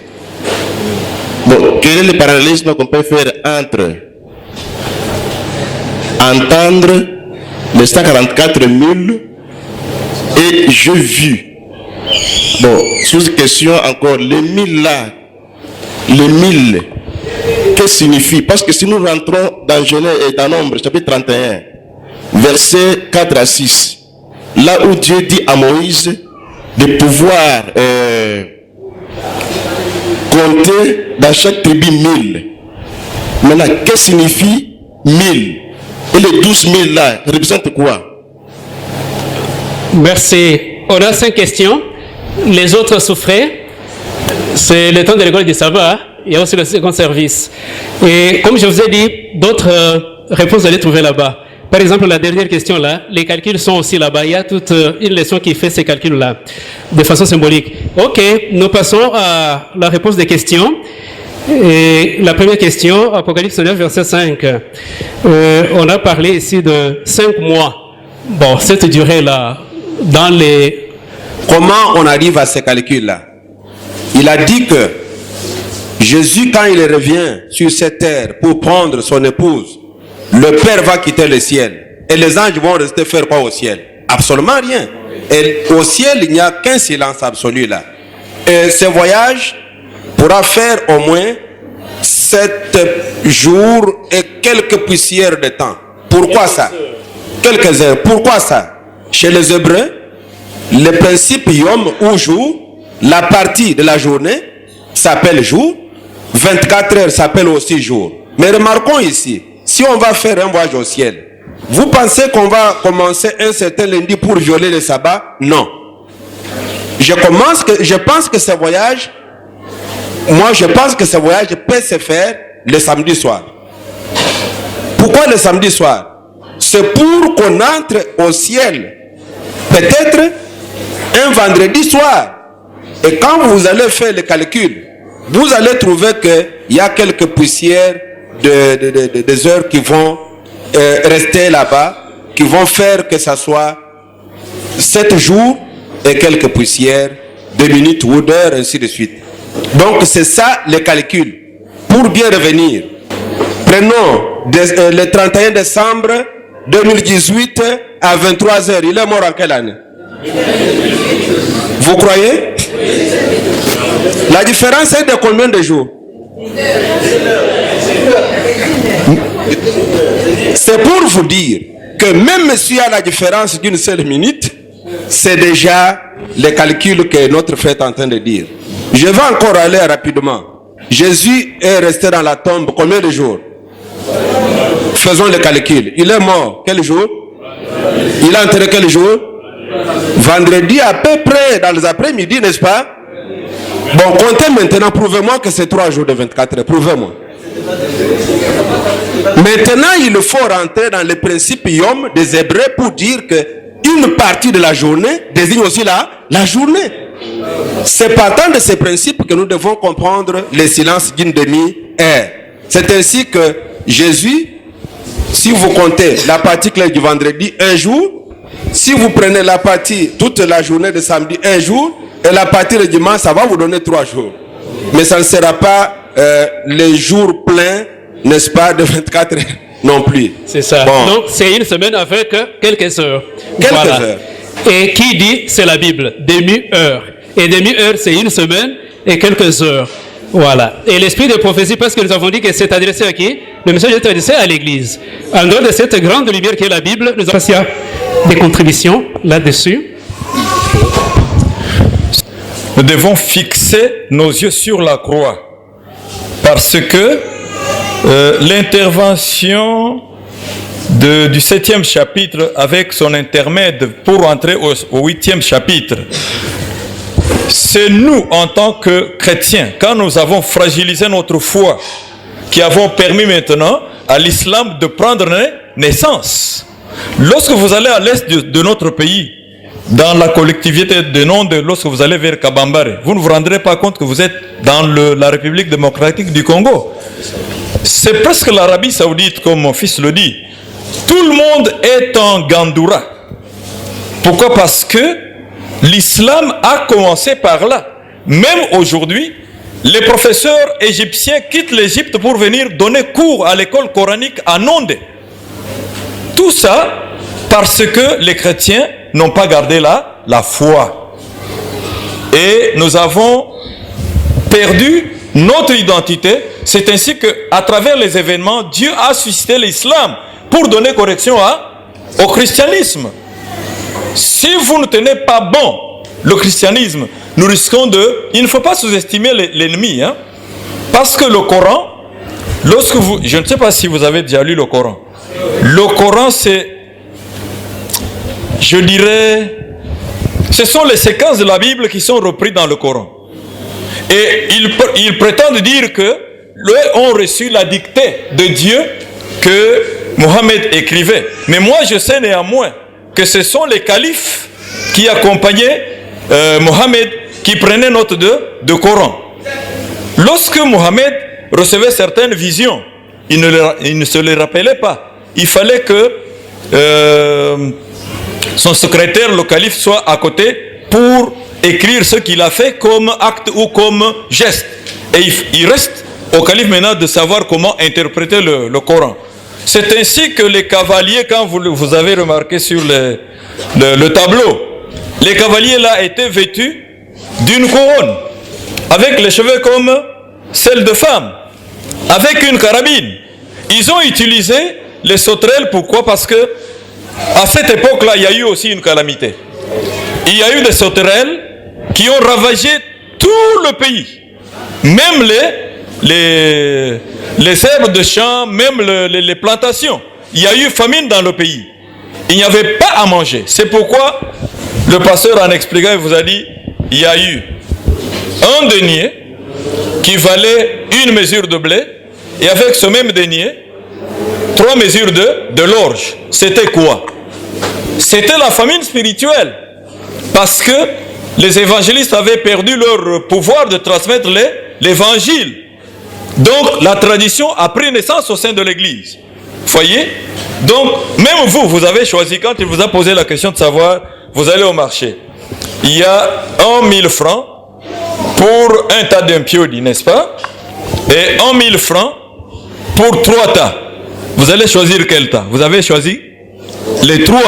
Speaker 3: Bon, quel est le parallélisme qu'on peut faire entre entendre les 144 000 et je vu? Bon, sur cette question encore, les 1000 là, les 1000, que signifie? Parce que si nous rentrons dans Genèse et dans Nombre, chapitre 31, versets 4 à 6, là où Dieu dit à Moïse de pouvoir compter dans chaque tribu 1000. Maintenant, que signifie 1000? Et les 12 000 là représentent quoi?
Speaker 1: Merci. On a 5 questions. Les autres souffraient. C'est le temps de l'école du sabbat. Il y a aussi le second service. Et comme je vous ai dit, d'autres réponses vous allez trouver là-bas. Par exemple, la dernière question là, les calculs sont aussi là-bas. Il y a toute une leçon qui fait ces calculs-là, de façon symbolique. Ok, nous passons à la réponse des questions. Et la première question, Apocalypse 9, verset 5. On a parlé ici de 5 mois. Bon, cette durée-là, dans les...
Speaker 3: Comment on arrive à ces calculs-là? Il a dit que Jésus, quand il revient sur cette terre pour prendre son épouse, le Père va quitter le ciel. Et les anges vont rester faire quoi au ciel? Absolument rien. Et au ciel, il n'y a qu'un silence absolu là. Et ce voyage pourra faire au moins 7 jours et quelques poussières de temps. Pourquoi ça? Quelques heures. Pourquoi ça? Chez les Hébreux, le principe yom ou jour, la partie de la journée s'appelle jour, 24 heures s'appelle aussi jour. Mais remarquons ici, si on va faire un voyage au ciel, vous pensez qu'on va commencer un certain lundi pour violer le sabbat? Non. Je pense que ce voyage, peut se faire le samedi soir. Pourquoi le samedi soir? C'est pour qu'on entre au ciel, peut-être un vendredi soir. Et quand vous allez faire le calcul, vous allez trouver qu'il y a quelques poussières des heures qui vont rester là-bas, qui vont faire que ça soit 7 jours et quelques poussières, 2 minutes ou d'heures, ainsi de suite. Donc c'est ça le calcul. Pour bien revenir, prenons le 31 décembre 2018 à 23 heures. Il est mort en quelle année? Vous croyez? La différence est de combien de jours? C'est pour vous dire que même s'il y a la différence d'une seule minute, c'est déjà le calcul que notre frère est en train de dire. Je vais encore aller rapidement. Jésus est resté dans la tombe combien de jours? Faisons le calcul. Il est mort quel jour? Il est enterré quel jour? Vendredi à peu près dans les après-midi, n'est-ce pas? Bon, comptez maintenant, prouvez-moi que c'est 3 jours de 24 heures. Prouvez-moi. Maintenant, il faut rentrer dans le principe Yom des Hébreux pour dire que une partie de la journée désigne aussi la journée. C'est partant de ces principes que nous devons comprendre le silence d'une demi-heure. C'est ainsi que Jésus, si vous comptez la partie claire du vendredi, 1 jour. Si vous prenez la partie toute la journée de samedi, 1 jour. Et la partie du dimanche, ça va vous donner 3 jours. Mais ça ne sera pas les jours pleins, n'est-ce pas, de 24 heures non plus.
Speaker 1: C'est ça. Bon. Donc c'est une semaine avec quelques heures.
Speaker 3: Quelques heures.
Speaker 1: Et qui dit, c'est la Bible, demi-heure. Et demi-heure, c'est une semaine et quelques heures. Voilà. Et l'esprit de prophétie, parce que nous avons dit que c'est adressé à qui? Le message est adressé à l'Église. En dehors de cette grande lumière qui est la Bible, nous avons des contributions là-dessus.
Speaker 8: Nous devons fixer nos yeux sur la croix. Parce que l'intervention du 7e chapitre avec son intermède pour entrer au 8e chapitre, c'est nous en tant que chrétiens, quand nous avons fragilisé notre foi, qui avons permis maintenant à l'islam de prendre naissance. Lorsque vous allez à l'est de notre pays, dans la collectivité de Nonde, lorsque vous allez vers Kabambare, vous ne vous rendrez pas compte que vous êtes dans la République démocratique du Congo. C'est presque l'Arabie Saoudite, comme mon fils le dit. Tout le monde est en Gandoura. Pourquoi? Parce que l'islam a commencé par là. Même aujourd'hui, les professeurs égyptiens quittent l'Égypte pour venir donner cours à l'école coranique à Nonde. Tout ça parce que les chrétiens n'ont pas gardé la foi. Et nous avons perdu notre identité. C'est ainsi qu'à travers les événements, Dieu a suscité l'islam pour donner correction au christianisme. Si vous ne tenez pas bon le christianisme, nous risquons il ne faut pas sous-estimer l'ennemi. Hein, parce que le Coran, je ne sais pas si vous avez déjà lu le Coran. Le Coran, je dirais, ce sont les séquences de la Bible qui sont reprises dans le Coran. Et ils prétendent dire que ont reçu la dictée de Dieu que Mohammed écrivait. Mais moi, je sais néanmoins que ce sont les califes qui accompagnaient Mohammed, qui prenaient note de Coran. Lorsque Mohammed recevait certaines visions. Il ne se les rappelait pas. Il fallait que son secrétaire, le calife, soit à côté pour écrire ce qu'il a fait comme acte ou comme geste. Et il reste au calife maintenant de savoir comment interpréter le Coran. C'est ainsi que les cavaliers, quand vous avez remarqué sur le tableau, les cavaliers là étaient vêtus d'une couronne, avec les cheveux comme celles de femmes, avec une carabine. Ils ont utilisé les sauterelles, pourquoi? Parce que à cette époque-là, il y a eu aussi une calamité. Il y a eu des sauterelles qui ont ravagé tout le pays. Même les herbes de champs, même les plantations. Il y a eu famine dans le pays. Il n'y avait pas à manger. C'est pourquoi le pasteur, en expliquant, il vous a dit, il y a eu un denier qui valait une mesure de blé, et avec ce même denier, 3 mesures de l'orge. C'était quoi? C'était la famine spirituelle. Parce que les évangélistes avaient perdu leur pouvoir de transmettre l'évangile. Donc la tradition a pris naissance au sein de l'église. Voyez? Donc même vous avez choisi, quand il vous a posé la question de savoir, vous allez au marché. Il y a 1000 francs pour un tas d'impiodi, n'est-ce pas? Et 1000 francs pour 3 tas. Vous allez choisir quel tas? Vous avez choisi les 3.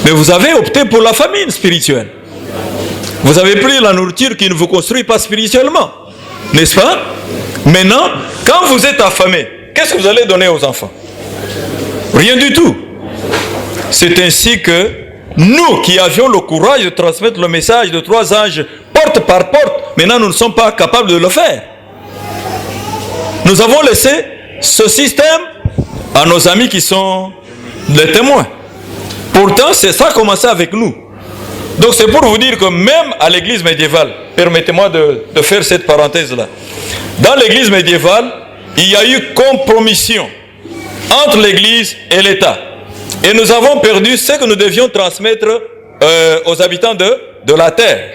Speaker 8: Mais vous avez opté pour la famine spirituelle. Vous avez pris la nourriture qui ne vous construit pas spirituellement. N'est-ce pas? Maintenant, quand vous êtes affamé, qu'est-ce que vous allez donner aux enfants? Rien du tout. C'est ainsi que nous qui avions le courage de transmettre le message de 3 anges porte par porte, maintenant nous ne sommes pas capables de le faire. Nous avons laissé ce système à nos amis qui sont les témoins. Pourtant, c'est ça a commencé avec nous. Donc c'est pour vous dire que même à l'église médiévale, permettez-moi de faire cette parenthèse-là. Dans l'église médiévale, il y a eu compromission entre l'église et l'État. Et nous avons perdu ce que nous devions transmettre aux habitants de la terre.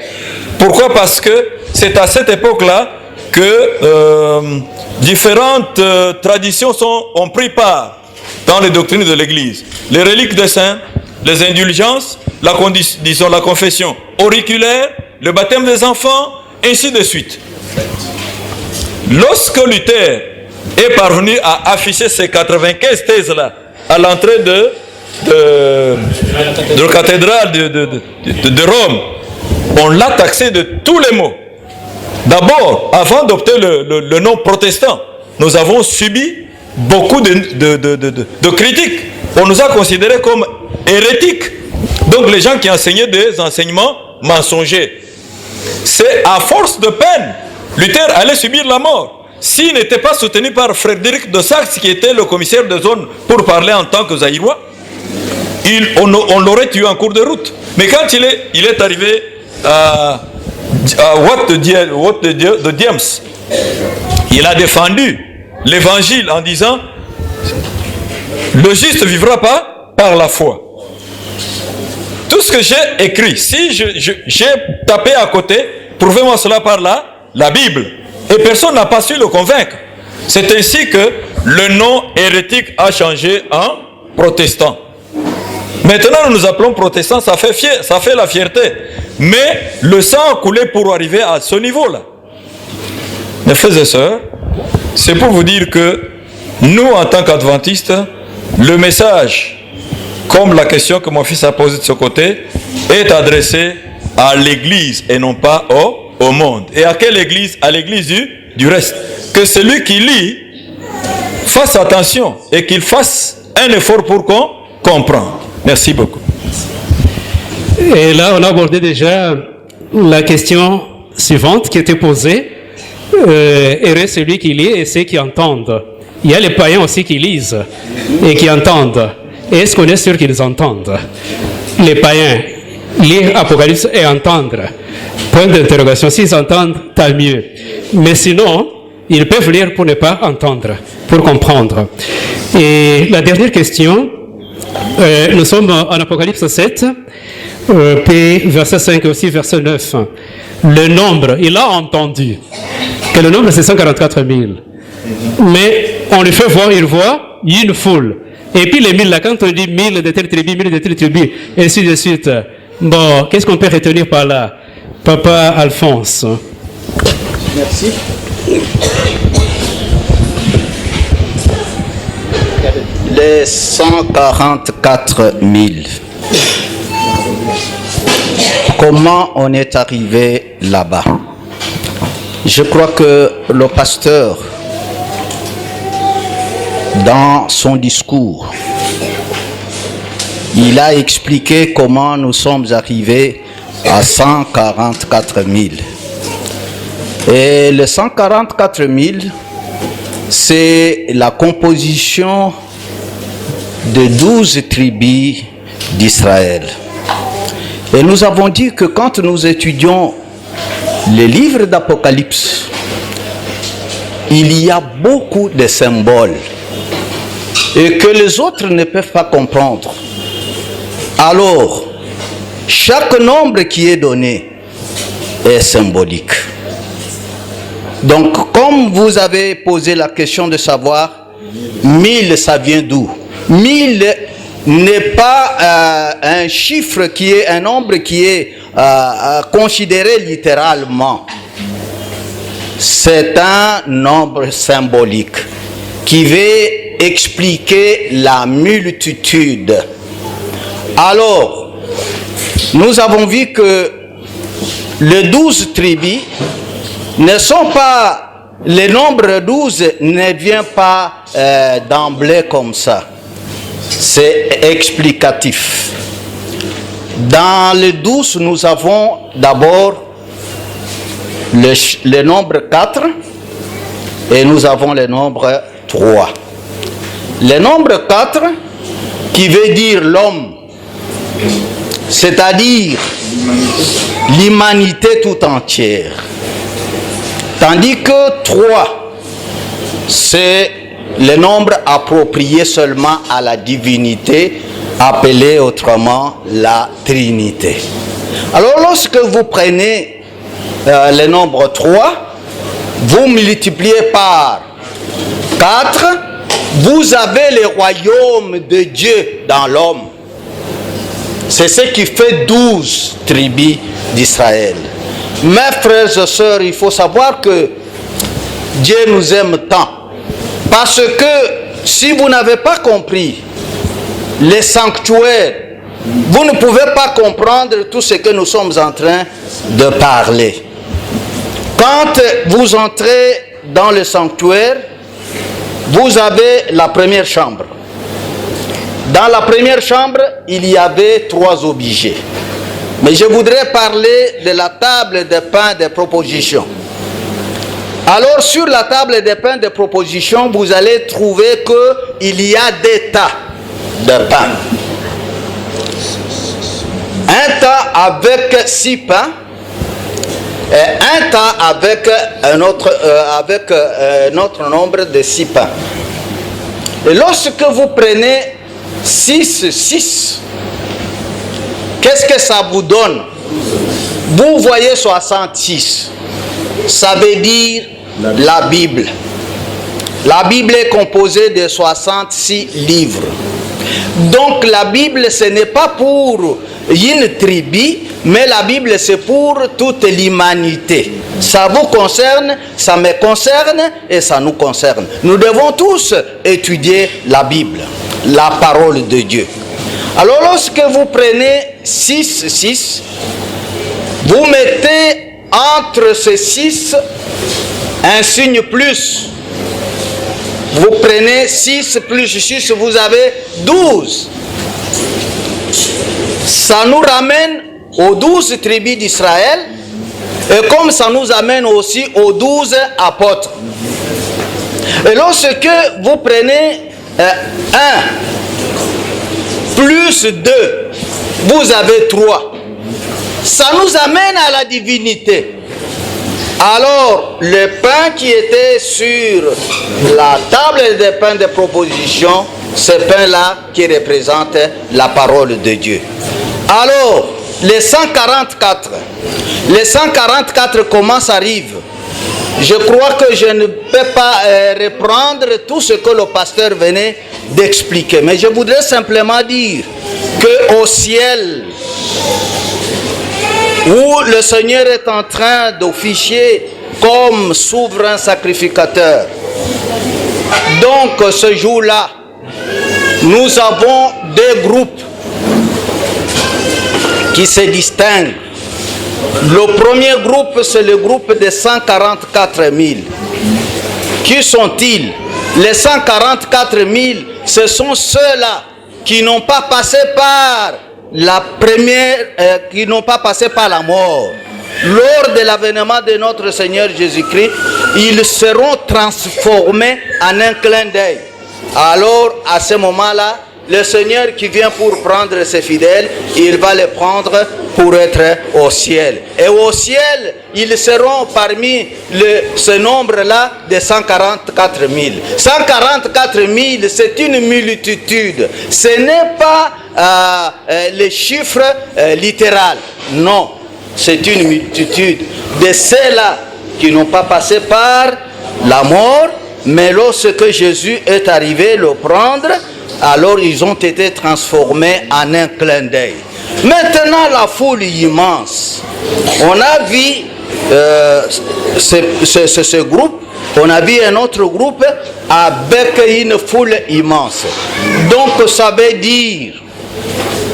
Speaker 8: Pourquoi? Parce que c'est à cette époque-là que différentes traditions ont pris part dans les doctrines de l'église. Les reliques des saints, les indulgences, la confession auriculaire, le baptême des enfants, ainsi de suite. Lorsque Luther est parvenu à afficher ces 95 thèses-là à l'entrée de la cathédrale de Rome, on l'a taxé de tous les maux. D'abord, avant d'opter le nom protestant, nous avons subi beaucoup de critiques. On nous a considérés comme hérétiques. Donc les gens qui enseignaient des enseignements mensongers. C'est à force de peine, Luther allait subir la mort. S'il n'était pas soutenu par Frédéric de Saxe, qui était le commissaire de zone pour parler en tant que Zaïrois, on l'aurait tué en cours de route. Mais quand il est arrivé à Wat de Diems, il a défendu l'évangile en disant le juste vivra pas par la foi. Tout ce que j'ai écrit, si j'ai tapé à côté, prouvez-moi cela par la Bible. Et personne n'a pas su le convaincre. C'est ainsi que le nom hérétique a changé en protestant. Maintenant, nous nous appelons protestants, ça fait la fierté. Mais le sang a coulé pour arriver à ce niveau-là. Mes frères et sœurs, c'est pour vous dire que nous, en tant qu'adventistes, le message, comme la question que mon fils a posée de ce côté, est adressé à l'église et non pas au monde. Et à quelle église? À l'église du reste. Que celui qui lit fasse attention et qu'il fasse un effort pour qu'on comprenne. Merci beaucoup.
Speaker 1: Et là, on a abordé déjà la question suivante qui était posée. Heureux celui qui lit et ceux qui entendent. Il y a les païens aussi qui lisent et qui entendent. Et est-ce qu'on est sûr qu'ils entendent? Les païens, lire Apocalypse et entendre. Point d'interrogation. S'ils entendent, tant mieux. Mais sinon, ils peuvent lire pour ne pas entendre, pour comprendre. Et la dernière question, nous sommes en Apocalypse 7, puis verset 5 et aussi verset 9. Le nombre, il a entendu que le nombre c'est 144 000. Mais on le fait voir, il voit une foule. Et puis les 1000 là, quand on dit 1000 de telle tribu, 1000 de telle tribu, et ainsi de suite. Bon, qu'est-ce qu'on peut retenir par là, Papa Alphonse?
Speaker 7: Merci. Les 144 000. Comment on est arrivé là-bas? Je crois que le pasteur, dans son discours, il a expliqué comment nous sommes arrivés à 144 000. Et les 144 000, c'est la composition de 12 tribus d'Israël. Et nous avons dit que quand nous étudions les livres d'Apocalypse, il y a beaucoup de symboles et que les autres ne peuvent pas comprendre. Alors, chaque nombre qui est donné est symbolique. Donc, comme vous avez posé la question de savoir, 1000, ça vient d'où? 1000 n'est pas un chiffre qui est, un nombre qui est considéré littéralement. C'est un nombre symbolique qui veut expliquer la multitude. Alors, nous avons vu que les 12 tribus ne sont pas, le nombre 12 ne vient pas d'emblée comme ça. C'est explicatif. Dans les 12, nous avons d'abord le nombre 4 et nous avons le nombre 3. Le nombre 4 qui veut dire l'homme, c'est-à-dire l'humanité tout entière. Tandis que 3, c'est le nombre approprié seulement à la divinité, appelé autrement la Trinité. Alors lorsque vous prenez le nombre 3, vous multipliez par 4, vous avez le royaume de Dieu dans l'homme. C'est ce qui fait 12 tribus d'Israël. Mes frères et sœurs, il faut savoir que Dieu nous aime tant. Parce que si vous n'avez pas compris les sanctuaires, vous ne pouvez pas comprendre tout ce que nous sommes en train de parler. Quand vous entrez dans le sanctuaire, vous avez la première chambre. Dans la première chambre, il y avait 3 objets. Mais je voudrais parler de la table de pain de proposition. Alors sur la table de pain de proposition, vous allez trouver qu'il y a des tas de pain. Un tas avec 6 pains et un tas avec un autre nombre de 6 pains. Et lorsque vous prenez 6, qu'est-ce que ça vous donne? Vous voyez 66. Ça veut dire la Bible. La Bible est composée de 66 livres. Donc la Bible, ce n'est pas pour une tribu, mais la Bible, c'est pour toute l'humanité. Ça vous concerne, ça me concerne et ça nous concerne. Nous devons tous étudier la Bible, la parole de Dieu. Alors lorsque vous prenez 6, vous mettez entre ces 6 un signe plus. Vous prenez 6 plus 6, vous avez 12. Ça nous ramène aux 12 tribus d'Israël et comme ça nous amène aussi aux 12 apôtres. Et lorsque vous prenez 1 plus 2, vous avez 3. Ça nous amène à la divinité. Alors, le pain qui était sur la table de pain de proposition, ce pain-là qui représente la parole de Dieu. Alors, les 144, comment ça arrive?
Speaker 9: Je crois que je ne peux pas reprendre tout ce que le pasteur venait d'expliquer, mais je voudrais simplement dire qu'au ciel, où le Seigneur est en train d'officier comme souverain sacrificateur, donc ce jour-là, nous avons deux groupes qui se distinguent. Le premier groupe, c'est le groupe des 144 000. Qui sont-ils? Les 144 000, ce sont ceux-là qui n'ont pas passé par la première, qui n'ont pas passé par la mort. Lors de l'avènement de notre Seigneur Jésus-Christ, ils seront transformés en un clin d'œil. Alors, à ce moment-là, le Seigneur qui vient pour prendre ses fidèles, il va les prendre pour être au ciel. Et au ciel, ils seront parmi ce nombre-là de 144 000. 144 000, c'est une multitude. Ce n'est pas les chiffres littéral. Non, c'est une multitude de ceux-là qui n'ont pas passé par la mort, mais lorsque Jésus est arrivé le prendre, alors ils ont été transformés en un clin d'œil. Maintenant, la foule immense. On a vu ce groupe, on a vu un autre groupe avec une foule immense. Donc ça veut dire,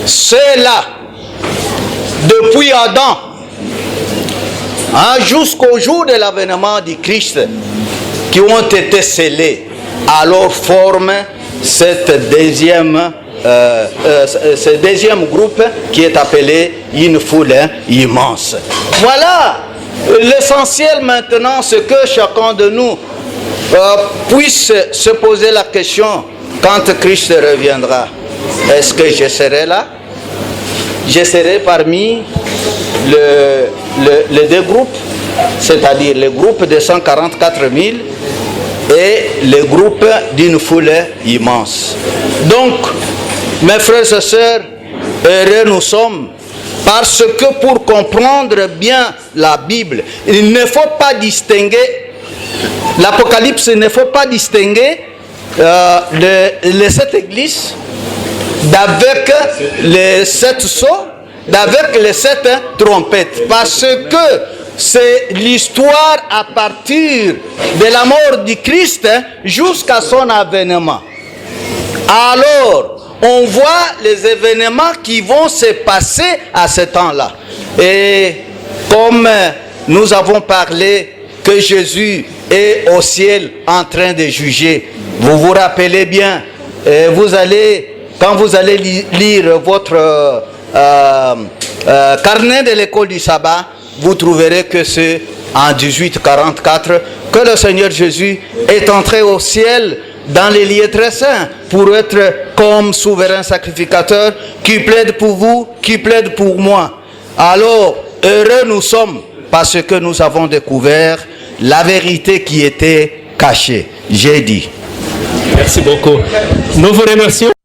Speaker 9: ceux-là, depuis Adam, jusqu'au jour de l'avènement du Christ, qui ont été scellés, alors forment ce deuxième groupe qui est appelé une foule immense. Voilà l'essentiel maintenant, c'est que chacun de nous puisse se poser la question, quand Christ reviendra, est-ce que je serai là? Je serai parmi les deux groupes, c'est-à-dire le groupe de 144 000 et le groupe d'une foule immense. Donc, mes frères et sœurs, heureux nous sommes, parce que pour comprendre bien la Bible, il ne faut pas distinguer, l'Apocalypse, il ne faut pas distinguer les 7 églises d'avec les 7 sceaux, d'avec les 7 trompettes, parce que c'est l'histoire à partir de la mort du Christ jusqu'à son avènement. Alors, on voit les événements qui vont se passer à ce temps-là. Et comme nous avons parlé que Jésus est au ciel en train de juger, vous vous rappelez bien, quand vous allez lire votre carnet de l'école du sabbat, vous trouverez que c'est en 1844 que le Seigneur Jésus est entré au ciel dans les lieux très saints pour être comme souverain sacrificateur qui plaide pour vous, qui plaide pour moi. Alors, heureux nous sommes parce que nous avons découvert la vérité qui était cachée. J'ai dit.
Speaker 1: Merci beaucoup. Nous vous remercions.